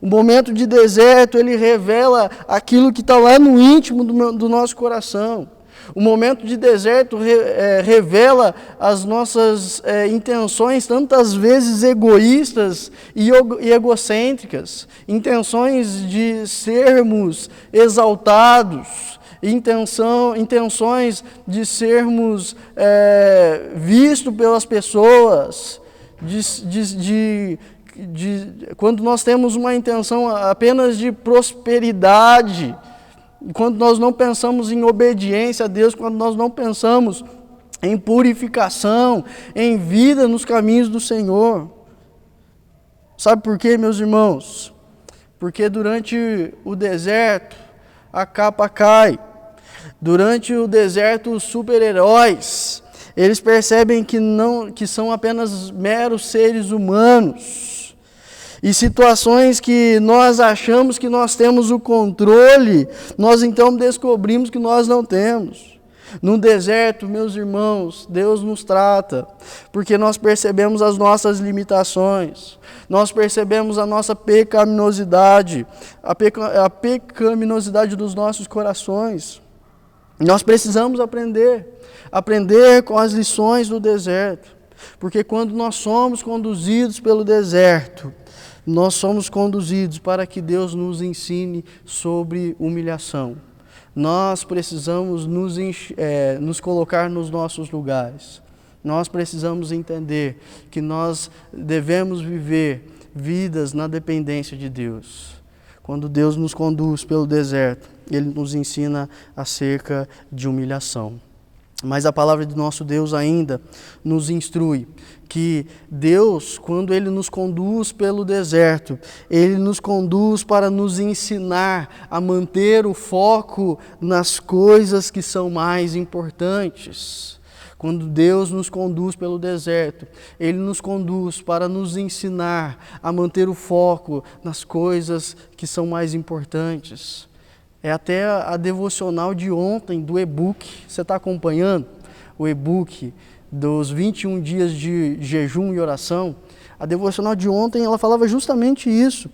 O momento de deserto, ele revela aquilo que está lá no íntimo do nosso coração. O momento de deserto revela as nossas intenções, tantas vezes egoístas e egocêntricas, intenções de sermos exaltados, intenções de sermos vistos pelas pessoas, quando nós temos uma intenção apenas de prosperidade, quando nós não pensamos em obediência a Deus, quando nós não pensamos em purificação, em vida nos caminhos do Senhor. Sabe por quê, meus irmãos? Porque durante o deserto, a capa cai. Durante o deserto, os super-heróis, eles percebem que são apenas meros seres humanos. E situações que nós achamos que nós temos o controle, nós então descobrimos que nós não temos. No deserto, meus irmãos, Deus nos trata, porque nós percebemos as nossas limitações, nós percebemos a nossa pecaminosidade, a pecaminosidade dos nossos corações. Nós precisamos aprender com as lições do deserto, porque quando nós somos conduzidos pelo deserto, nós somos conduzidos para que Deus nos ensine sobre humilhação. Nós precisamos nos colocar nos nossos lugares. Nós precisamos entender que nós devemos viver vidas na dependência de Deus. Quando Deus nos conduz pelo deserto, Ele nos ensina acerca de humilhação. Mas a palavra de nosso Deus ainda nos instrui que Deus, quando Ele nos conduz pelo deserto, Ele nos conduz para nos ensinar a manter o foco nas coisas que são mais importantes. Quando Deus nos conduz pelo deserto, Ele nos conduz para nos ensinar a manter o foco nas coisas que são mais importantes. É até a devocional de ontem do e-book. Você está acompanhando o e-book dos 21 dias de jejum e oração? A devocional de ontem, ela falava justamente isso.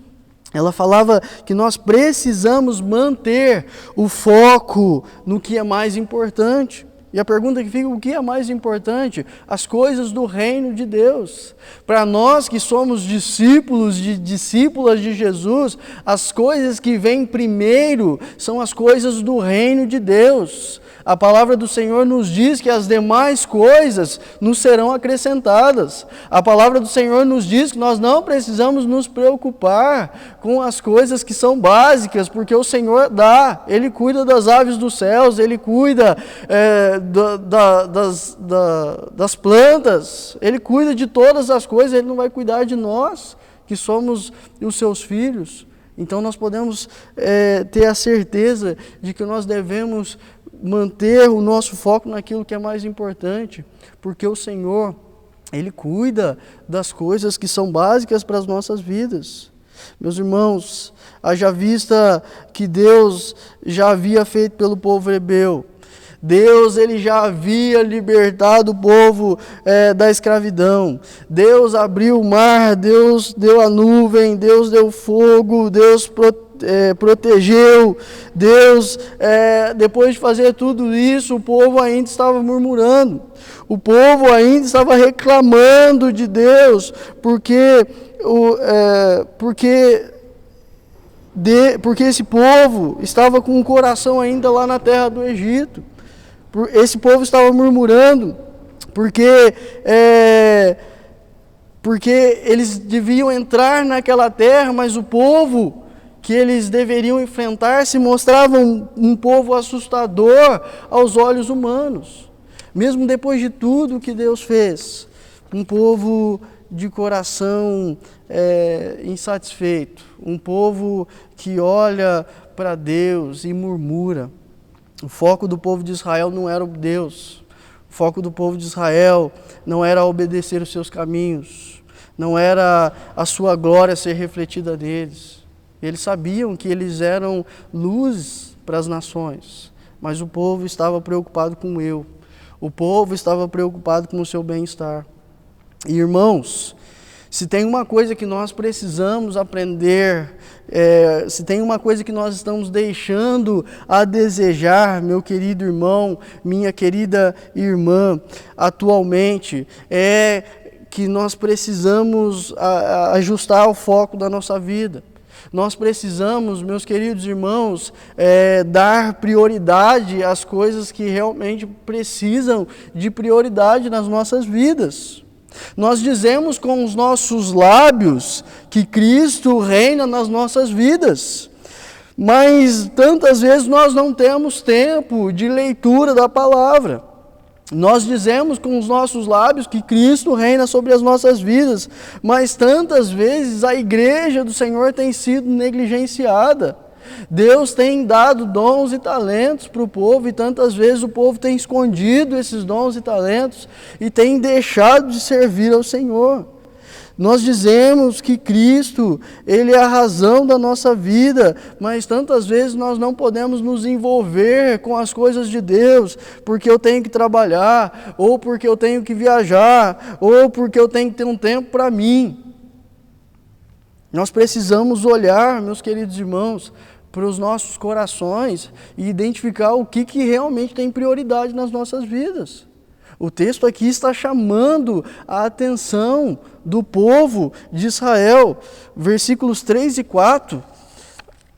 Ela falava que nós precisamos manter o foco no que é mais importante. E a pergunta que fica, o que é mais importante? As coisas do reino de Deus. Para nós que somos discípulas de Jesus, as coisas que vêm primeiro são as coisas do reino de Deus. A palavra do Senhor nos diz que as demais coisas nos serão acrescentadas. A palavra do Senhor nos diz que nós não precisamos nos preocupar com as coisas que são básicas, porque o Senhor dá. Ele cuida das aves dos céus, Ele cuida das plantas, Ele cuida de todas as coisas, Ele não vai cuidar de nós, que somos os seus filhos. Então nós podemos ter a certeza de que nós devemos manter o nosso foco naquilo que é mais importante, porque o Senhor, Ele cuida das coisas que são básicas para as nossas vidas. Meus irmãos, haja vista que Deus já havia feito pelo povo hebreu. Deus, Ele já havia libertado o povo da escravidão. Deus abriu o mar, Deus deu a nuvem, Deus deu fogo, Deus protegeu. Deus, depois de fazer tudo isso, o povo ainda estava murmurando. O povo ainda estava reclamando de Deus, porque esse povo estava com o coração ainda lá na terra do Egito. Esse povo estava murmurando, porque eles deviam entrar naquela terra, mas o povo que eles deveriam enfrentar se mostrava um povo assustador aos olhos humanos. Mesmo depois de tudo que Deus fez, um povo de coração insatisfeito, um povo que olha para Deus e murmura. O foco do povo de Israel não era o Deus. O foco do povo de Israel não era obedecer os seus caminhos. Não era a sua glória ser refletida neles. Eles sabiam que eles eram luz para as nações. Mas o povo estava preocupado com eu. O povo estava preocupado com o seu bem-estar. E, irmãos, se tem uma coisa que nós precisamos aprender, se tem uma coisa que nós estamos deixando a desejar, meu querido irmão, minha querida irmã, atualmente, é que nós precisamos ajustar o foco da nossa vida. Nós precisamos, meus queridos irmãos, dar prioridade às coisas que realmente precisam de prioridade nas nossas vidas. Nós dizemos com os nossos lábios que Cristo reina nas nossas vidas, Mas tantas vezes nós não temos tempo de leitura da palavra. Nós dizemos com os nossos lábios que Cristo reina sobre as nossas vidas, mas tantas vezes a igreja do Senhor tem sido negligenciada. Deus tem dado dons e talentos para o povo, e tantas vezes o povo tem escondido esses dons e talentos e tem deixado de servir ao Senhor. Nós dizemos que Cristo, Ele é a razão da nossa vida, mas tantas vezes nós não podemos nos envolver com as coisas de Deus, porque eu tenho que trabalhar, ou porque eu tenho que viajar, ou porque eu tenho que ter um tempo para mim. Nós precisamos olhar, meus queridos irmãos, para os nossos corações e identificar o que realmente tem prioridade nas nossas vidas. O texto aqui está chamando a atenção do povo de Israel. Versículos 3 e 4.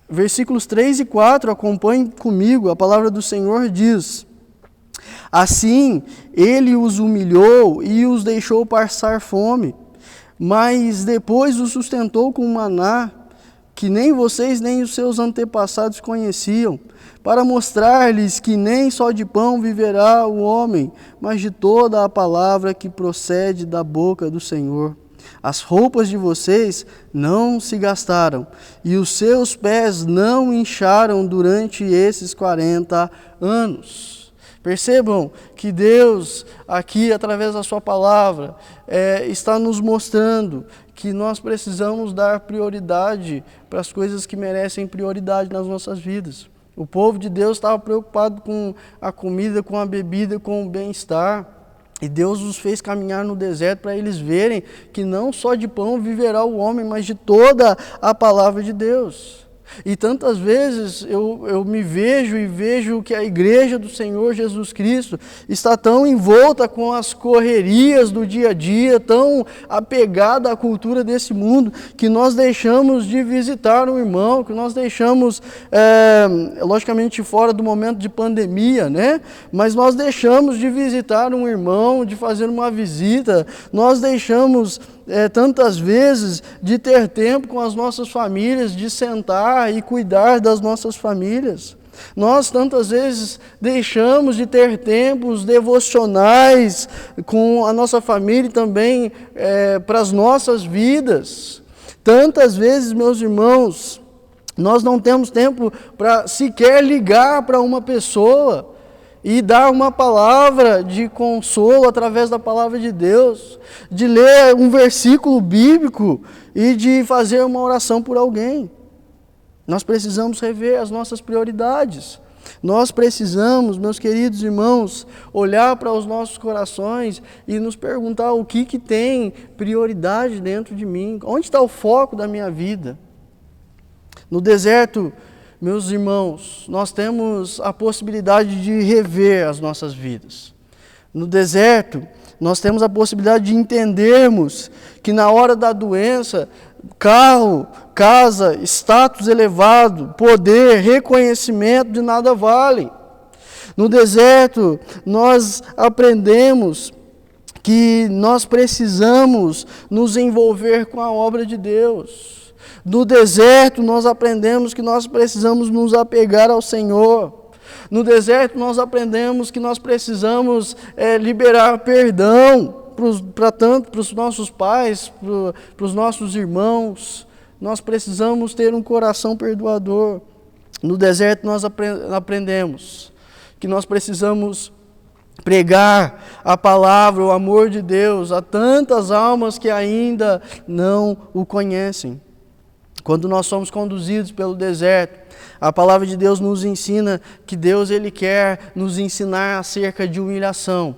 Versículos 3 e 4, acompanhem comigo, a palavra do Senhor diz: assim, ele os humilhou e os deixou passar fome, mas depois os sustentou com maná, que nem vocês nem os seus antepassados conheciam, para mostrar-lhes que nem só de pão viverá o homem, mas de toda a palavra que procede da boca do Senhor. As roupas de vocês não se gastaram, e os seus pés não incharam durante esses 40 anos. Percebam que Deus, aqui através da sua palavra, está nos mostrando que nós precisamos dar prioridade para as coisas que merecem prioridade nas nossas vidas. O povo de Deus estava preocupado com a comida, com a bebida, com o bem-estar. E Deus os fez caminhar no deserto para eles verem que não só de pão viverá o homem, mas de toda a palavra de Deus. E tantas vezes eu me vejo e vejo que a igreja do Senhor Jesus Cristo está tão envolta com as correrias do dia a dia, tão apegada à cultura desse mundo, que nós deixamos de visitar um irmão, que nós deixamos, logicamente fora do momento de pandemia, né? Mas nós deixamos de visitar um irmão, de fazer uma visita, nós deixamos tantas vezes de ter tempo com as nossas famílias, de sentar e cuidar das nossas famílias. Nós tantas vezes deixamos de ter tempos devocionais com a nossa família e também para as nossas vidas. Tantas vezes, meus irmãos, nós não temos tempo para sequer ligar para uma pessoa e dar uma palavra de consolo através da palavra de Deus, de ler um versículo bíblico e de fazer uma oração por alguém. Nós precisamos rever as nossas prioridades. Nós precisamos, meus queridos irmãos, olhar para os nossos corações e nos perguntar o que tem prioridade dentro de mim, onde está o foco da minha vida. No deserto, meus irmãos, nós temos a possibilidade de rever as nossas vidas. No deserto, nós temos a possibilidade de entendermos que na hora da doença, carro, casa, status elevado, poder, reconhecimento de nada vale. No deserto, nós aprendemos que nós precisamos nos envolver com a obra de Deus. No deserto, nós aprendemos que nós precisamos nos apegar ao Senhor. No deserto, nós aprendemos que nós precisamos liberar perdão para os nossos pais, para os nossos irmãos. Nós precisamos ter um coração perdoador. No deserto, nós aprendemos que nós precisamos pregar a palavra, o amor de Deus a tantas almas que ainda não o conhecem. Quando nós somos conduzidos pelo deserto, a palavra de Deus nos ensina que Deus ele quer nos ensinar acerca de humilhação,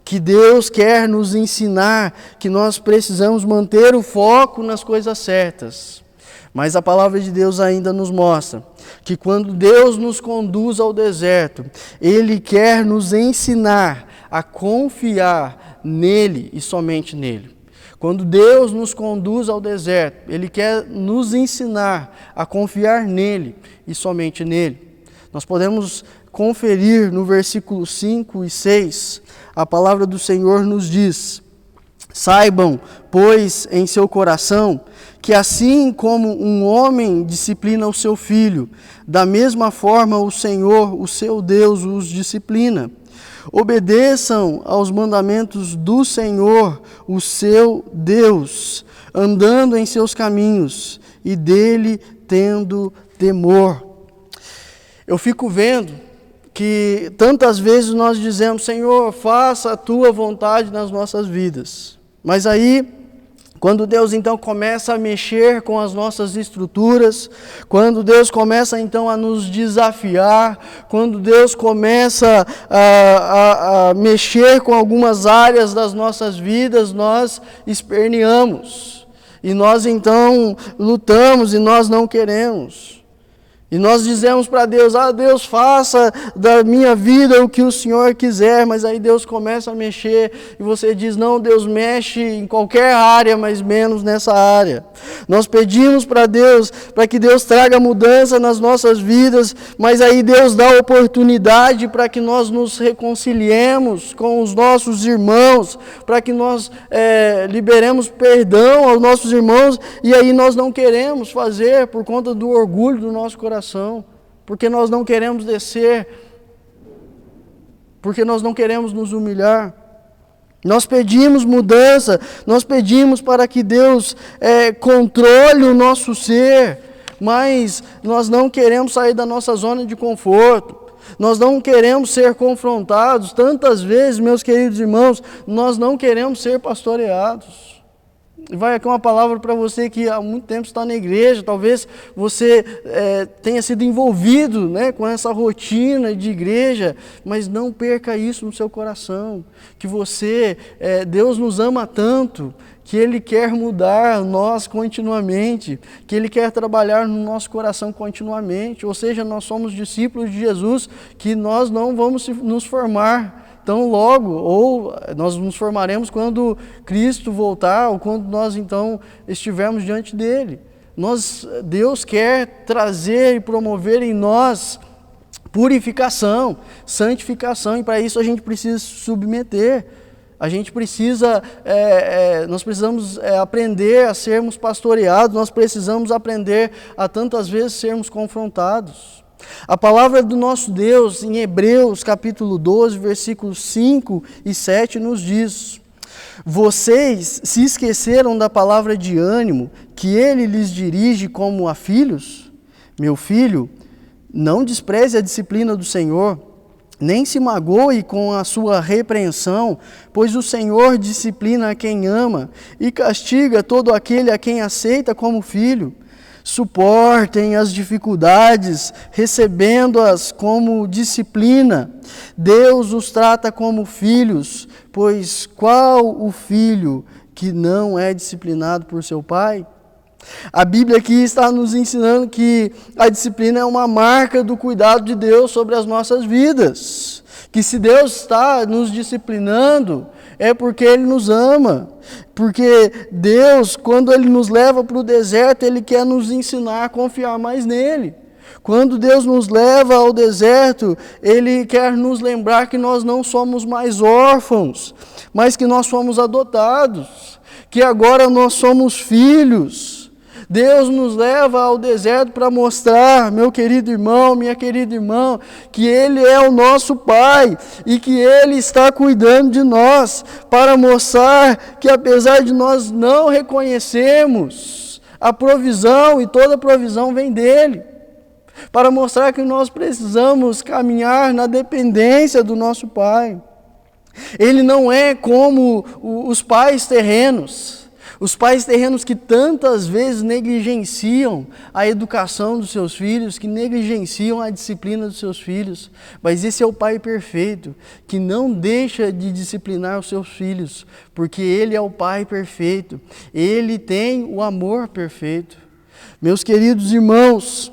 que Deus quer nos ensinar que nós precisamos manter o foco nas coisas certas. Mas a palavra de Deus ainda nos mostra que quando Deus nos conduz ao deserto, Ele quer nos ensinar a confiar nele e somente nele. Quando Deus nos conduz ao deserto, Ele quer nos ensinar a confiar nele e somente nele. Nós podemos conferir no versículo 5 e 6, a palavra do Senhor nos diz: Saibam, pois, em seu coração, que assim como um homem disciplina o seu filho, da mesma forma o Senhor, o seu Deus, os disciplina. Obedeçam aos mandamentos do Senhor, o seu Deus, andando em seus caminhos e dele tendo temor. Eu fico vendo que tantas vezes nós dizemos: Senhor, faça a tua vontade nas nossas vidas. Mas aí, quando Deus então começa a mexer com as nossas estruturas, quando Deus começa então a nos desafiar, quando Deus começa a mexer com algumas áreas das nossas vidas, nós esperneamos. E nós então lutamos e nós não queremos. E nós dizemos para Deus: Deus, faça da minha vida o que o Senhor quiser. Mas aí Deus começa a mexer e você diz: não, Deus mexe em qualquer área, mas menos nessa área. Nós pedimos para Deus, para que Deus traga mudança nas nossas vidas, mas aí Deus dá oportunidade para que nós nos reconciliemos com os nossos irmãos, para que nós liberemos perdão aos nossos irmãos, e aí nós não queremos fazer por conta do orgulho do nosso coração. Porque nós não queremos descer, porque nós não queremos nos humilhar. Nós pedimos mudança, nós pedimos para que Deus controle o nosso ser, mas nós não queremos sair da nossa zona de conforto. Nós não queremos ser confrontados. Tantas vezes, meus queridos irmãos, nós não queremos ser pastoreados. Vai aqui uma palavra para você que há muito tempo está na igreja, talvez você tenha sido envolvido, né, com essa rotina de igreja, mas não perca isso no seu coração, que Deus nos ama tanto, que Ele quer mudar nós continuamente, que Ele quer trabalhar no nosso coração continuamente, ou seja, nós somos discípulos de Jesus, que nós não vamos nos formar tão logo, ou nós nos formaremos quando Cristo voltar, ou quando nós então estivermos diante dele. Deus quer trazer e promover em nós purificação, santificação, e para isso a gente precisa se submeter. A gente precisa, nós precisamos aprender a sermos pastoreados, nós precisamos aprender a tantas vezes sermos confrontados. A palavra do nosso Deus, em Hebreus capítulo 12, versículos 5 e 7, nos diz: vocês se esqueceram da palavra de ânimo que ele lhes dirige como a filhos? Meu filho, não despreze a disciplina do Senhor, nem se magoe com a sua repreensão, pois o Senhor disciplina a quem ama e castiga todo aquele a quem aceita como filho. Suportem as dificuldades, recebendo-as como disciplina. Deus os trata como filhos, pois qual o filho que não é disciplinado por seu pai? A Bíblia aqui está nos ensinando que a disciplina é uma marca do cuidado de Deus sobre as nossas vidas. Que se Deus está nos disciplinando, é porque Ele nos ama. Porque Deus, quando Ele nos leva para o deserto, Ele quer nos ensinar a confiar mais nele. Quando Deus nos leva ao deserto, Ele quer nos lembrar que nós não somos mais órfãos, mas que nós somos adotados, que agora nós somos filhos. Deus nos leva ao deserto para mostrar, meu querido irmão, minha querida irmã, que Ele é o nosso Pai e que Ele está cuidando de nós, para mostrar que apesar de nós não reconhecermos a provisão, e toda provisão vem dEle, para mostrar que nós precisamos caminhar na dependência do nosso Pai. Ele não é como os pais terrenos. Os pais terrenos que tantas vezes negligenciam a educação dos seus filhos, que negligenciam a disciplina dos seus filhos. Mas esse é o Pai perfeito, que não deixa de disciplinar os seus filhos, porque Ele é o Pai perfeito. Ele tem o amor perfeito. Meus queridos irmãos,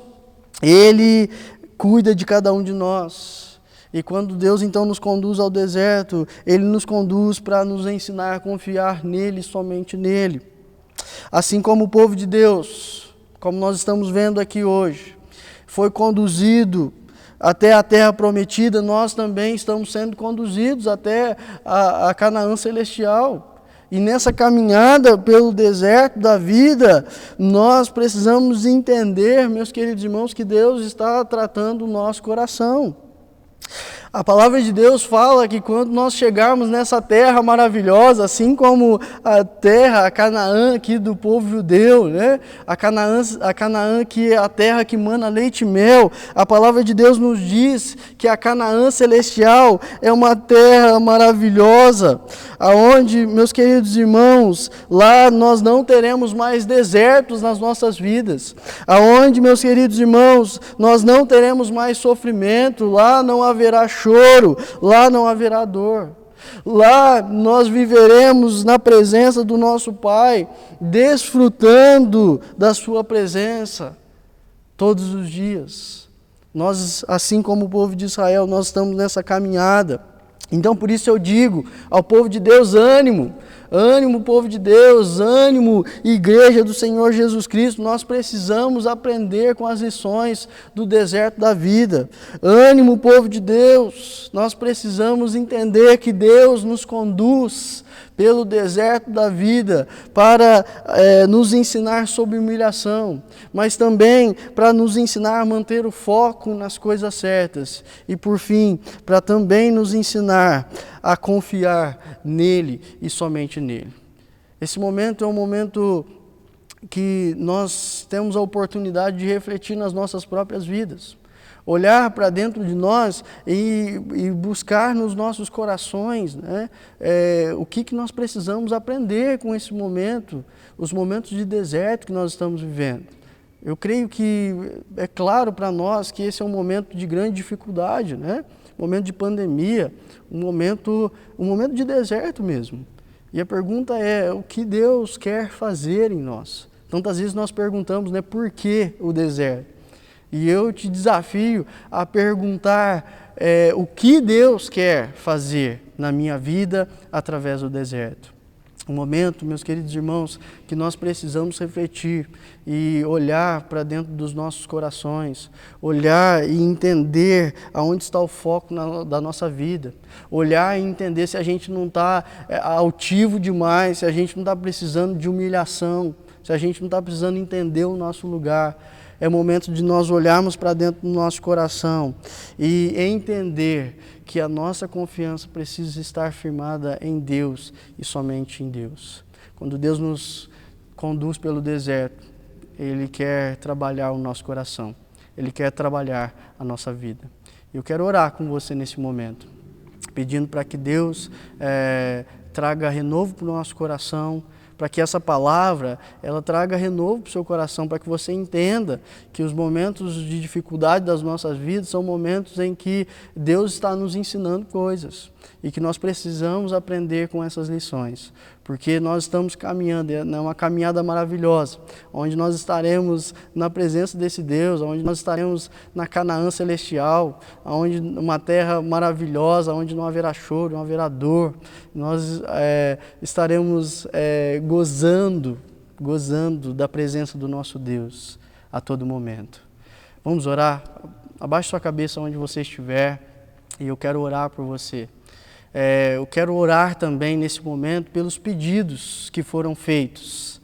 Ele cuida de cada um de nós. E quando Deus então nos conduz ao deserto, Ele nos conduz para nos ensinar a confiar nele, somente nele. Assim como o povo de Deus, como nós estamos vendo aqui hoje, foi conduzido até a terra prometida, nós também estamos sendo conduzidos até a Canaã celestial. E nessa caminhada pelo deserto da vida, nós precisamos entender, meus queridos irmãos, que Deus está tratando o nosso coração. A palavra de Deus fala que quando nós chegarmos nessa terra maravilhosa, assim como a terra, a Canaã aqui do povo judeu, né? A Canaã que é a terra que mana leite e mel, a palavra de Deus nos diz que a Canaã celestial é uma terra maravilhosa, aonde, meus queridos irmãos, lá nós não teremos mais desertos nas nossas vidas, aonde, meus queridos irmãos, nós não teremos mais sofrimento, lá não haverá choro, lá não haverá dor. Lá nós viveremos na presença do nosso Pai, desfrutando da sua presença todos os dias. Nós, assim como o povo de Israel, nós estamos nessa caminhada. Então, por isso eu digo ao povo de Deus, ânimo. Ânimo, povo de Deus, ânimo, igreja do Senhor Jesus Cristo. Nós precisamos aprender com as lições do deserto da vida. Ânimo, povo de Deus, nós precisamos entender que Deus nos conduz pelo deserto da vida para nos ensinar sobre humilhação, mas também para nos ensinar a manter o foco nas coisas certas e, por fim, para também nos ensinar a confiar nele e somente nele. Esse momento é um momento que nós temos a oportunidade de refletir nas nossas próprias vidas. Olhar para dentro de nós e buscar nos nossos corações, né, o que nós precisamos aprender com esse momento, os momentos de deserto que nós estamos vivendo. Eu creio que é claro para nós que esse é um momento de grande dificuldade, né? Um momento de pandemia, um momento de deserto mesmo. E a pergunta é, o que Deus quer fazer em nós? Tantas vezes nós perguntamos, né, por que o deserto? E eu te desafio a perguntar o que Deus quer fazer na minha vida através do deserto. Um momento, meus queridos irmãos, que nós precisamos refletir e olhar para dentro dos nossos corações, olhar e entender aonde está o foco da nossa vida, olhar e entender se a gente não está altivo demais, se a gente não está precisando de humilhação, se a gente não está precisando entender o nosso lugar. É momento de nós olharmos para dentro do nosso coração e entender que a nossa confiança precisa estar firmada em Deus e somente em Deus. Quando Deus nos conduz pelo deserto, Ele quer trabalhar o nosso coração, Ele quer trabalhar a nossa vida. Eu quero orar com você nesse momento, pedindo para que Deus traga renovo para o nosso coração, para que essa palavra, ela traga renovo para o seu coração, para que você entenda que os momentos de dificuldade das nossas vidas são momentos em que Deus está nos ensinando coisas e que nós precisamos aprender com essas lições, porque nós estamos caminhando, é uma caminhada maravilhosa, onde nós estaremos na presença desse Deus, onde nós estaremos na Canaã celestial, onde uma terra maravilhosa, onde não haverá choro, não haverá dor, nós estaremos gozando da presença do nosso Deus a todo momento. Vamos orar? Abaixe sua cabeça onde você estiver e eu quero orar por você. Eu quero orar também nesse momento pelos pedidos que foram feitos,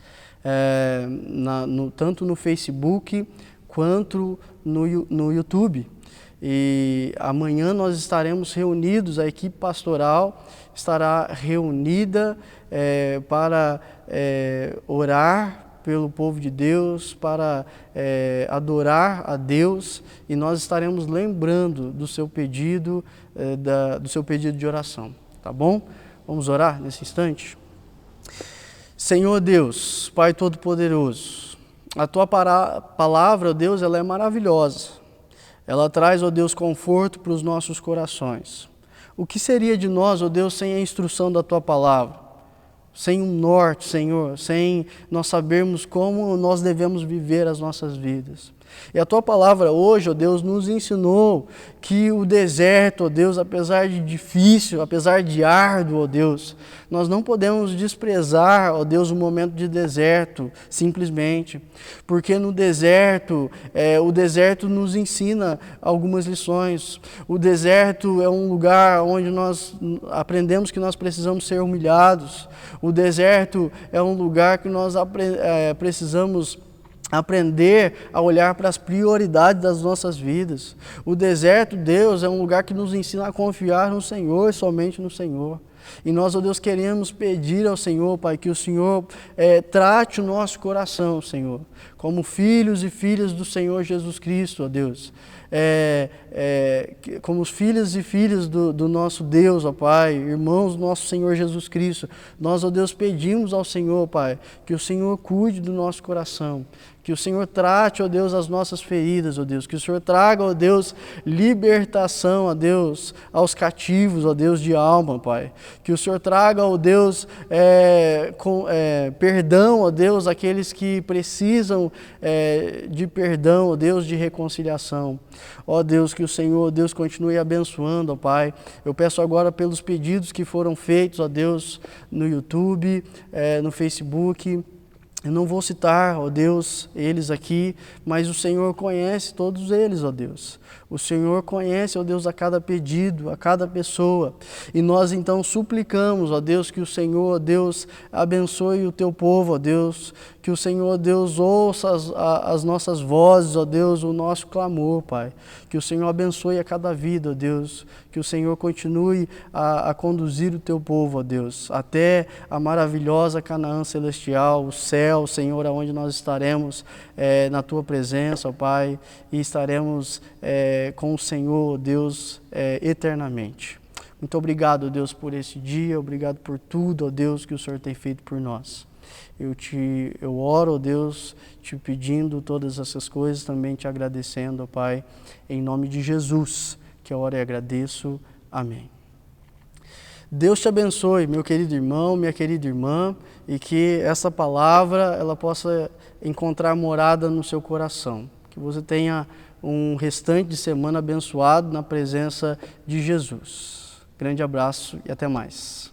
tanto no Facebook quanto no YouTube. E amanhã nós estaremos reunidos, a equipe pastoral estará reunida para orar pelo povo de Deus, para adorar a Deus, e nós estaremos lembrando do seu pedido, de oração, tá bom? Vamos orar nesse instante? Senhor Deus, Pai Todo-Poderoso, a Tua palavra, ó Deus, ela é maravilhosa, ela traz, ó Deus, conforto para os nossos corações. O que seria de nós, ó Deus, sem a instrução da Tua palavra? Sem um norte, Senhor, sem nós sabermos como nós devemos viver as nossas vidas. E a Tua palavra hoje, ó Deus, nos ensinou que o deserto, ó Deus, apesar de difícil, apesar de árduo, ó Deus, nós não podemos desprezar, ó Deus, o momento de deserto, simplesmente. Porque no deserto, o deserto nos ensina algumas lições. O deserto é um lugar onde nós aprendemos que nós precisamos ser humilhados. O deserto é um lugar que nós precisamos aprender a olhar para as prioridades das nossas vidas. O deserto, Deus, é um lugar que nos ensina a confiar no Senhor, somente no Senhor. E nós, ó Deus, queremos pedir ao Senhor, Pai, que o Senhor trate o nosso coração, Senhor, como filhos e filhas do Senhor Jesus Cristo, ó Deus. Como os filhos e filhas do nosso Deus, ó Pai, irmãos do nosso Senhor Jesus Cristo, nós, ó Deus, pedimos ao Senhor, Pai, que o Senhor cuide do nosso coração, que o Senhor trate, ó Deus, as nossas feridas, ó Deus, que o Senhor traga, ó Deus, libertação, ó Deus, aos cativos, ó Deus, de alma, Pai, que o Senhor traga, ó Deus, perdão, ó Deus, àqueles que precisam de perdão, ó Deus, de reconciliação. Ó Deus, que o Senhor, ó Deus, continue abençoando, ó Pai. Eu peço agora pelos pedidos que foram feitos, ó Deus, no YouTube, no Facebook. Eu não vou citar, ó Deus, eles aqui, mas o Senhor conhece todos eles, ó Deus. O Senhor conhece, ó Deus, a cada pedido, a cada pessoa. E nós então suplicamos, ó Deus, que o Senhor, ó Deus, abençoe o teu povo, ó Deus. Que o Senhor, ó Deus, ouça as nossas vozes, ó Deus, o nosso clamor, Pai. Que o Senhor abençoe a cada vida, ó Deus. Que o Senhor continue a conduzir o teu povo, ó Deus, até a maravilhosa Canaã celestial, o céu, Senhor, aonde nós estaremos na tua presença, ó Pai, e estaremos com o Senhor, Deus, eternamente. Muito obrigado, Deus, por esse dia, obrigado por tudo, ó Deus, que o Senhor tem feito por nós. Eu oro, ó Deus, te pedindo todas essas coisas, também te agradecendo, ó Pai, em nome de Jesus, que eu oro e agradeço. Amém. Deus te abençoe, meu querido irmão, minha querida irmã, e que essa palavra ela possa encontrar morada no seu coração. Que você tenha um restante de semana abençoado na presença de Jesus. Grande abraço e até mais.